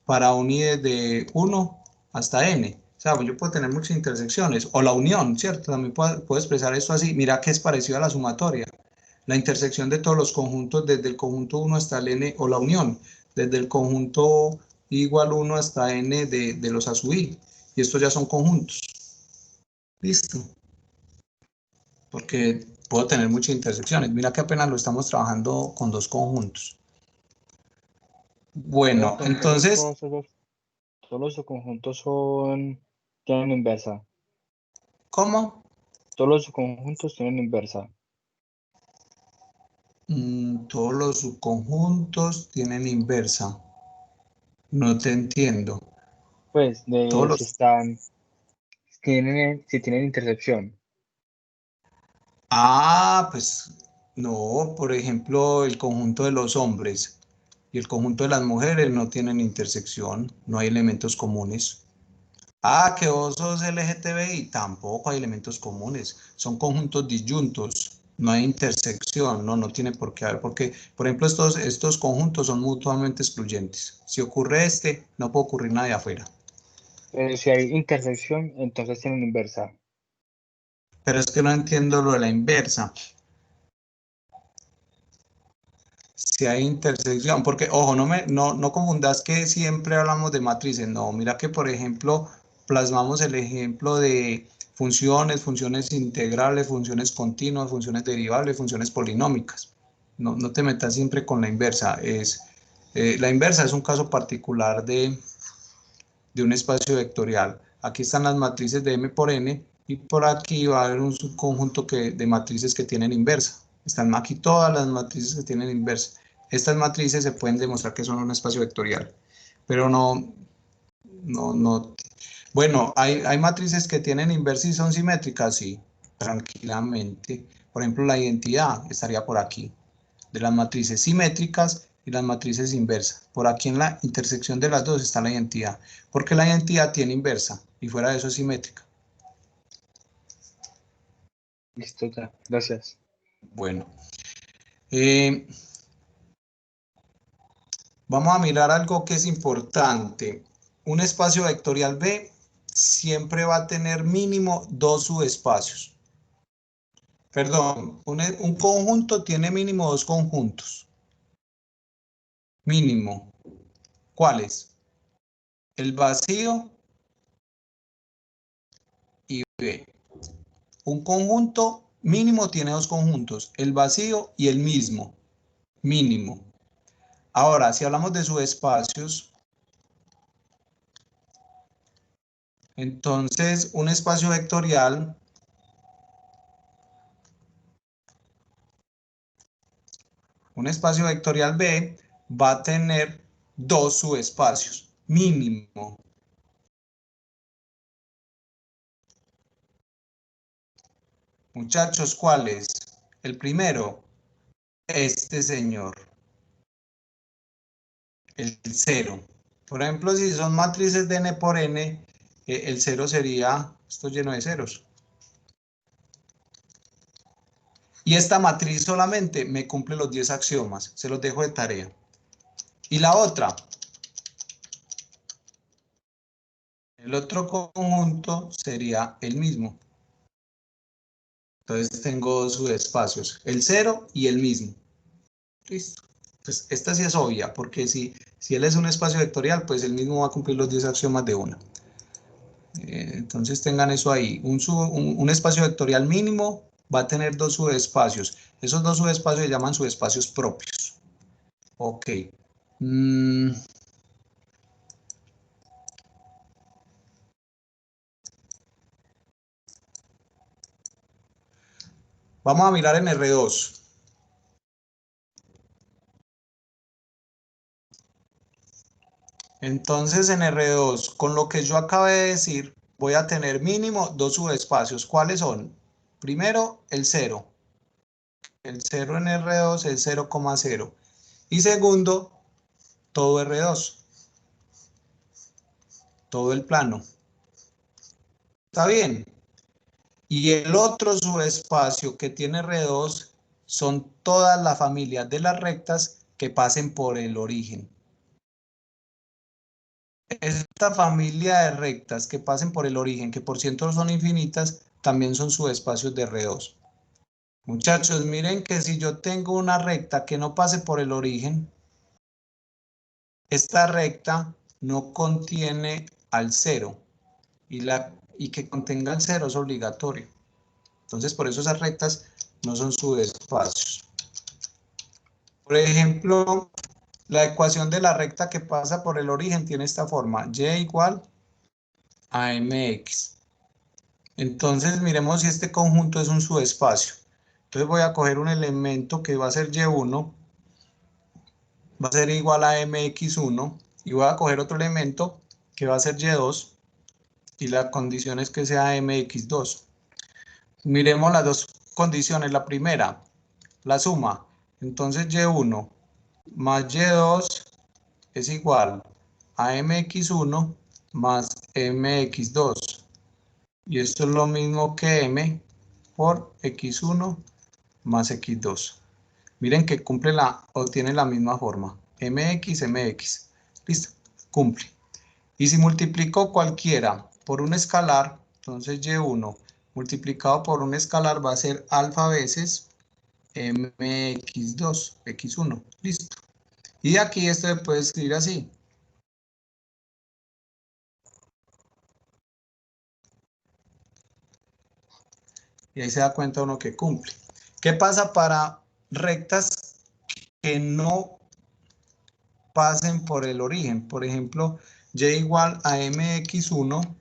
para unir desde 1 hasta N. O sea, yo puedo tener muchas intersecciones, o la unión, ¿cierto? También puedo expresar esto así. Mira que es parecido a la sumatoria. La intersección de todos los conjuntos desde el conjunto 1 hasta el N, o la unión, desde el conjunto igual 1 hasta N de los A sub I. Y estos ya son conjuntos. Listo. Porque puedo tener muchas intersecciones. Mira que apenas lo estamos trabajando con dos conjuntos. Bueno, entonces, todos los subconjuntos tienen inversa. ¿cómo? Todos los subconjuntos tienen inversa. Todos los subconjuntos tienen inversa. No te entiendo. Pues Todos si los... si tienen intersección. Ah, pues no, por ejemplo, el conjunto de los hombres y el conjunto de las mujeres no tienen intersección, no hay elementos comunes. Ah, que vos sos LGTBI, tampoco hay elementos comunes, son conjuntos disyuntos, no hay intersección, no, no tiene por qué haber, porque, por ejemplo, estos conjuntos son mutuamente excluyentes. Si ocurre este, no puede ocurrir nada de afuera. Pero si hay intersección, entonces tienen inversa. Pero es que no entiendo lo de la inversa. Si hay intersección, porque, ojo, no confundas que siempre hablamos de matrices, no, mira que, por ejemplo, plasmamos el ejemplo de funciones integrales, funciones continuas, funciones derivables, funciones polinómicas. No, no te metas siempre con la inversa, la inversa es un caso particular de un espacio vectorial. Aquí están las matrices de M por N y por aquí va a haber un subconjunto de matrices que tienen inversa. Están aquí todas las matrices que tienen inversa. Estas matrices se pueden demostrar que son un espacio vectorial, pero no. Bueno, hay matrices que tienen inversa y son simétricas, sí, tranquilamente. Por ejemplo, la identidad estaría por aquí, de las matrices simétricas y las matrices inversas. Por aquí en la intersección de las dos está la identidad, porque la identidad tiene inversa y fuera de eso es simétrica. Listo, ya. Gracias. Bueno, vamos a mirar algo que es importante. Un espacio vectorial B siempre va a tener mínimo dos subespacios. Perdón, un conjunto tiene mínimo dos conjuntos. Mínimo. ¿Cuáles? El vacío y B. Un conjunto mínimo tiene dos conjuntos, el vacío y el mismo, mínimo. Ahora, si hablamos de subespacios, entonces un espacio vectorial B va a tener dos subespacios, mínimo. Muchachos, ¿cuáles? El primero, este señor, el 0. Por ejemplo, si son matrices de n por n, el 0 sería, esto lleno de ceros. Y esta matriz solamente me cumple los 10 axiomas, se los dejo de tarea. Y la otra, el otro conjunto sería el mismo. Entonces tengo dos subespacios, el 0 y el mismo. Listo. Pues esta sí es obvia, porque si él es un espacio vectorial, pues él mismo va a cumplir los 10 axiomas de una. Entonces tengan eso ahí. Un espacio vectorial mínimo va a tener dos subespacios. Esos dos subespacios se llaman subespacios propios. Ok. Vamos a mirar en R2. Entonces en R2, con lo que yo acabé de decir, voy a tener mínimo dos subespacios. ¿Cuáles son? Primero, el 0. El 0 en R2 es 0,0. Y segundo, todo R2. Todo el plano. ¿Está bien? Y el otro subespacio que tiene R2 son todas las familias de las rectas que pasen por el origen. Esta familia de rectas que pasen por el origen, que por cierto son infinitas, también son subespacios de R2. Muchachos, miren que si yo tengo una recta que no pase por el origen, esta recta no contiene al 0 y que contenga el 0 es obligatorio. Entonces, por eso esas rectas no son subespacios. Por ejemplo, la ecuación de la recta que pasa por el origen tiene esta forma, y igual a mx. Entonces, miremos si este conjunto es un subespacio. Entonces voy a coger un elemento que va a ser y1, va a ser igual a mx1, y voy a coger otro elemento que va a ser y2, y la condición es que sea mx2. Miremos las dos condiciones. La primera, la suma. Entonces y1 más y2 es igual a mx1 más mx2. Y esto es lo mismo que m por x1 más x2. Miren que cumple o tiene la misma forma. mx, mx. Listo, cumple. Y si multiplico cualquiera por un escalar, entonces y1 multiplicado por un escalar va a ser alfa veces mx2, x1. Listo. Y aquí esto se puede escribir así. Y ahí se da cuenta uno que cumple. ¿Qué pasa para rectas que no pasen por el origen? Por ejemplo, y igual a mx1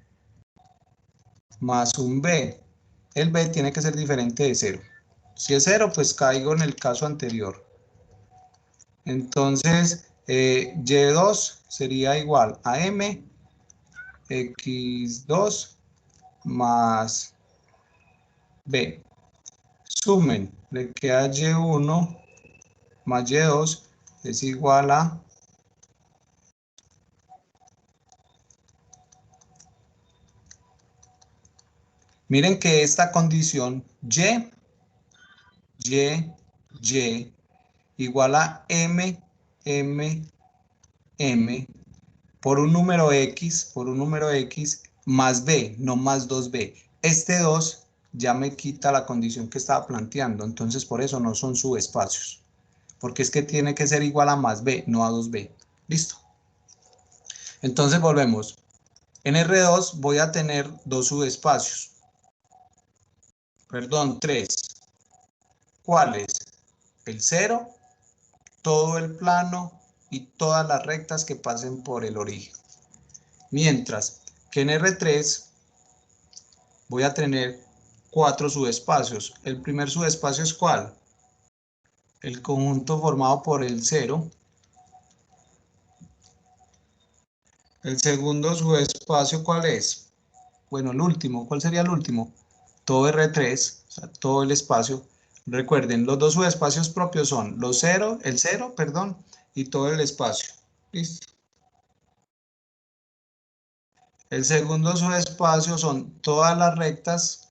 más un b. El b tiene que ser diferente de 0. Si es 0, pues caigo en el caso anterior. Entonces, y2 sería igual a m x2 más b. Sumen, le queda y1 más y2 es igual a miren que esta condición y igual a m por un número x más b, no más 2b. Este 2 ya me quita la condición que estaba planteando, entonces por eso no son subespacios, porque es que tiene que ser igual a más b, no a 2b. Listo. Entonces volvemos. En R2 voy a tener dos subespacios. Perdón, 3. ¿Cuáles? El 0, todo el plano y todas las rectas que pasen por el origen. Mientras que en R3 voy a tener 4 subespacios. El primer subespacio es ¿cuál? El conjunto formado por el 0. El segundo subespacio, ¿cuál es? Bueno, el último. ¿Cuál sería el último? Todo R3, o sea, todo el espacio. Recuerden, los dos subespacios propios son el 0, y todo el espacio. ¿Listo? El segundo subespacio son todas las rectas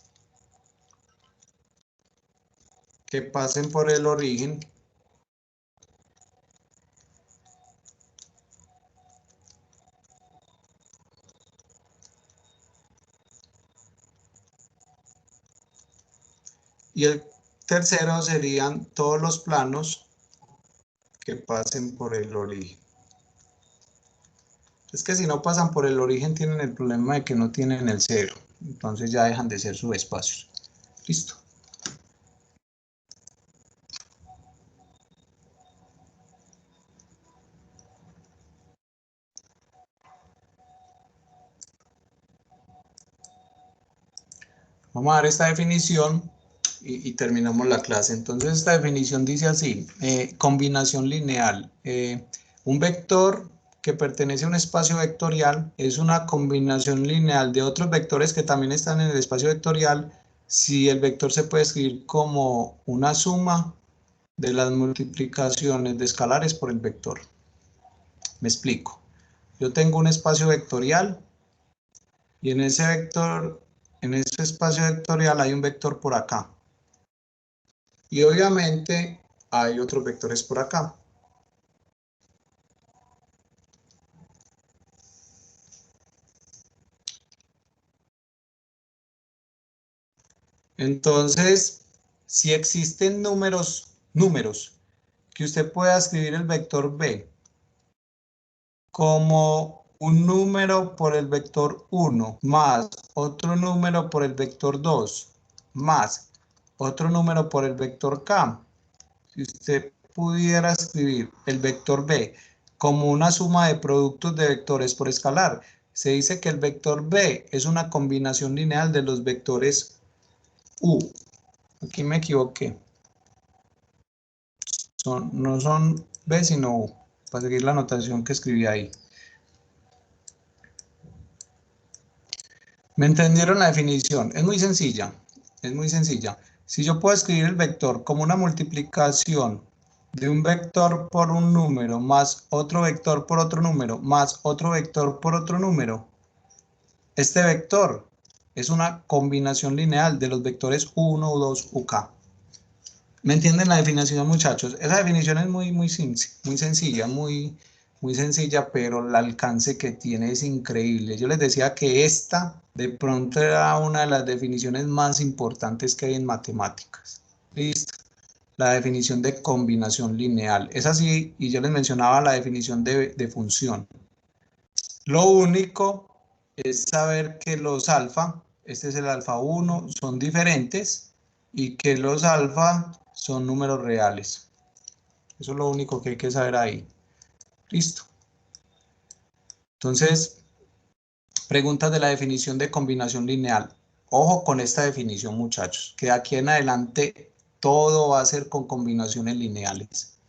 que pasen por el origen. Y el tercero serían todos los planos que pasen por el origen. Es que si no pasan por el origen tienen el problema de que no tienen el 0. Entonces ya dejan de ser subespacios. Listo. Vamos a dar esta definición y terminamos la clase. Entonces esta definición dice así, combinación lineal. Un vector que pertenece a un espacio vectorial es una combinación lineal de otros vectores que también están en el espacio vectorial si el vector se puede escribir como una suma de las multiplicaciones de escalares por el vector. Me explico. Yo tengo un espacio vectorial y en ese vector, en ese espacio vectorial hay un vector por acá. Y obviamente hay otros vectores por acá. Entonces, si existen números que usted pueda escribir el vector b como un número por el vector 1 más otro número por el vector 2 más otro número por el vector k. Si usted pudiera escribir el vector b como una suma de productos de vectores por escalar, se dice que el vector b es una combinación lineal de los vectores u. Aquí me equivoqué. No son b sino u, para seguir la notación que escribí ahí. ¿Me entendieron la definición? Es muy sencilla, es muy sencilla. Si yo puedo escribir el vector como una multiplicación de un vector por un número más otro vector por otro número más otro vector por otro número, este vector es una combinación lineal de los vectores u1, u2, uk. ¿Me entienden la definición, muchachos? Esa definición es muy sencilla, muy sencilla, pero el alcance que tiene es increíble. Yo les decía que esta de pronto era una de las definiciones más importantes que hay en matemáticas. ¿Listo? La definición de combinación lineal. Es así, y yo les mencionaba la definición de función. Lo único es saber que los alfa, este es el alfa 1, son diferentes y que los alfa son números reales. Eso es lo único que hay que saber ahí. Listo. Entonces, preguntas de la definición de combinación lineal. Ojo con esta definición, muchachos, que de aquí en adelante todo va a ser con combinaciones lineales.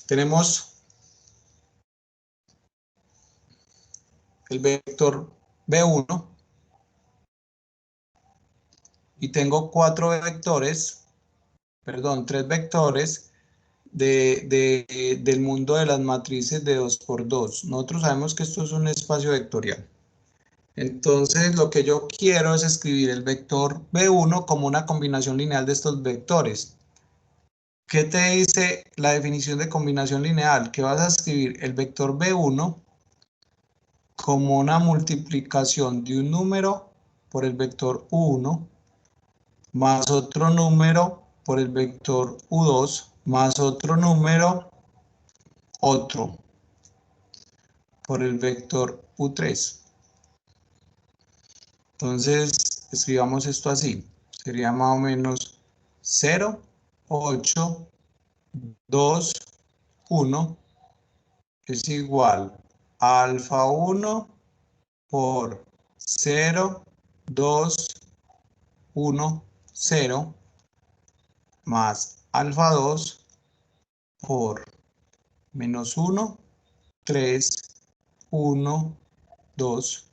Tenemos el vector B1 y tengo tres vectores del mundo de las matrices de 2 por 2. Nosotros sabemos que esto es un espacio vectorial. Entonces, lo que yo quiero es escribir el vector B1 como una combinación lineal de estos vectores. ¿Qué te dice la definición de combinación lineal? Que vas a escribir el vector B1 como una multiplicación de un número por el vector U1 más otro número por el vector U2 más otro número, otro por el vector U3. Entonces, escribamos esto así. Sería más o menos 0, 8, 2, 1 es igual a alfa 1 por 0, 2, 1, 0 más alfa 2 por menos 1, 3, 1, 2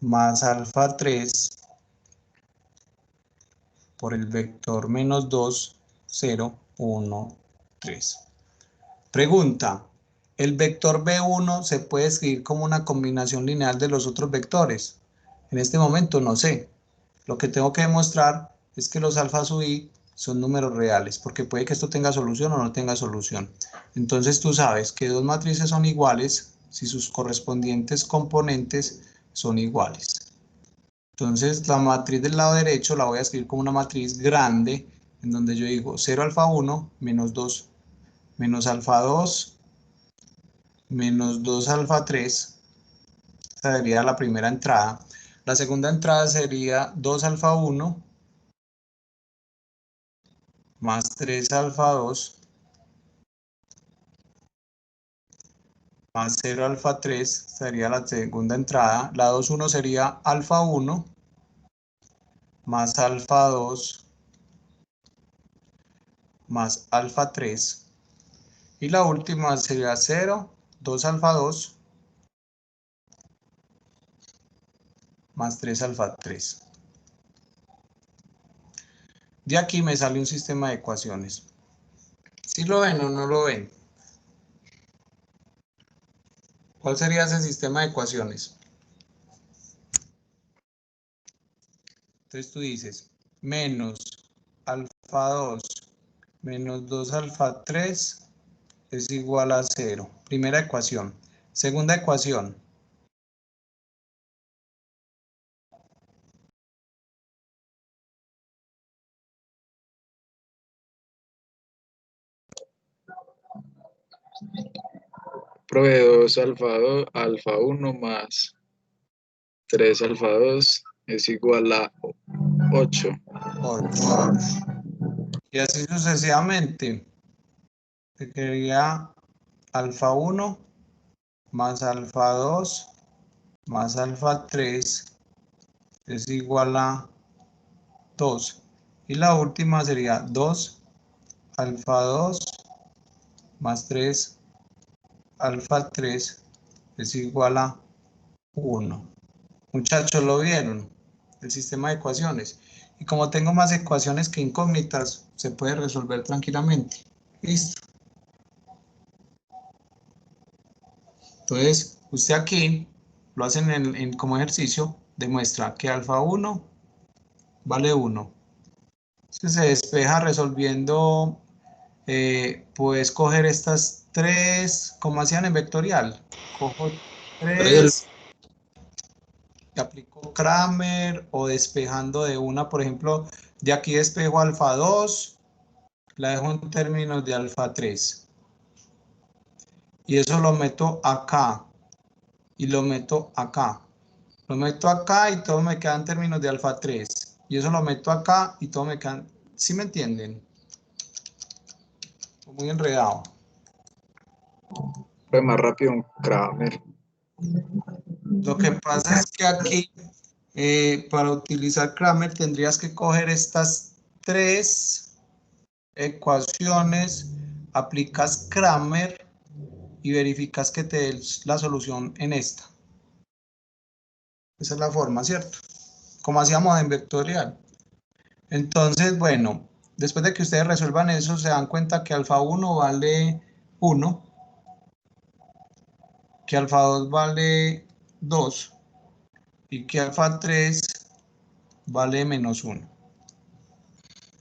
más alfa 3 por el vector menos 2, 0, 1, 3. Pregunta, ¿el vector B1 se puede escribir como una combinación lineal de los otros vectores? En este momento no sé. Lo que tengo que demostrar es que los alfa sub i son números reales, porque puede que esto tenga solución o no tenga solución. Entonces tú sabes que dos matrices son iguales si sus correspondientes componentes son iguales. Entonces la matriz del lado derecho la voy a escribir como una matriz grande, en donde yo digo 0 alfa 1 menos 2 menos alfa 2 menos 2 alfa 3. Esta sería la primera entrada. La segunda entrada sería 2 alfa 1 más 3 alfa 2 más 0 alfa 3, sería la segunda entrada. La 2, 1 sería alfa 1 más alfa 2 más alfa 3. Y la última sería 0, 2 alfa 2 más 3 alfa 3. De aquí me sale un sistema de ecuaciones. ¿Sí lo ven o no lo ven? ¿Cuál sería ese sistema de ecuaciones? Entonces tú dices, menos alfa 2 menos 2 alfa 3 es igual a 0. Primera ecuación. Segunda ecuación. Profe 2 alfa 1 más 3 alfa 2 es igual a 8. 8. Y así sucesivamente. Te quedaría alfa 1 más alfa 2 más alfa 3 es igual a 2. Y la última sería 2 alfa 2 más 3 alfa 3 es igual a 1. Muchachos, ¿lo vieron? El sistema de ecuaciones. Y como tengo más ecuaciones que incógnitas, se puede resolver tranquilamente. Listo. Entonces, usted aquí lo hacen como ejercicio, demuestra que alfa 1 vale 1. Entonces se despeja resolviendo, puedes coger estas tres, como hacían en vectorial. Cojo 3, y aplico Kramer, o despejando de una, por ejemplo, de aquí despejo alfa 2, la dejo en términos de alfa 3. Y eso lo meto acá, y lo meto acá. Lo meto acá y todo me queda en términos de alfa 3. Y eso lo meto acá y todo me queda... ¿Sí me entienden? Muy enredado. Fue más rápido un Kramer. Lo que pasa es que aquí, para utilizar Kramer, tendrías que coger estas tres ecuaciones, aplicas Kramer y verificas que te dé la solución en esta. Esa es la forma, ¿cierto? Como hacíamos en vectorial. Entonces, bueno, después de que ustedes resuelvan eso, se dan cuenta que alfa 1 vale 1, que alfa 2 vale 2 y que alfa 3 vale menos 1.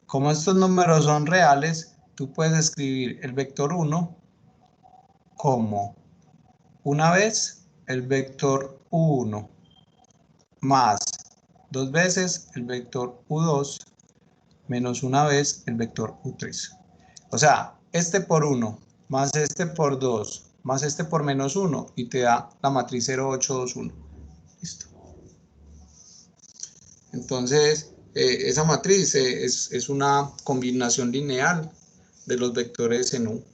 Como estos números son reales, tú puedes escribir el vector 1 como una vez el vector u1 más dos veces el vector u2 menos una vez el vector u3. O sea, este por 1 más este por 2 más este por menos 1 y te da la matriz 0, 8, 2, 1. Listo. Entonces, esa matriz es una combinación lineal de los vectores en U.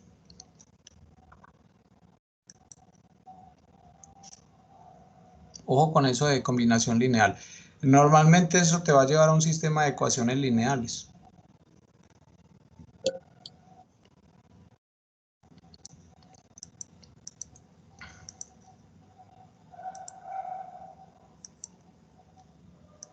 Ojo con eso de combinación lineal. Normalmente eso te va a llevar a un sistema de ecuaciones lineales.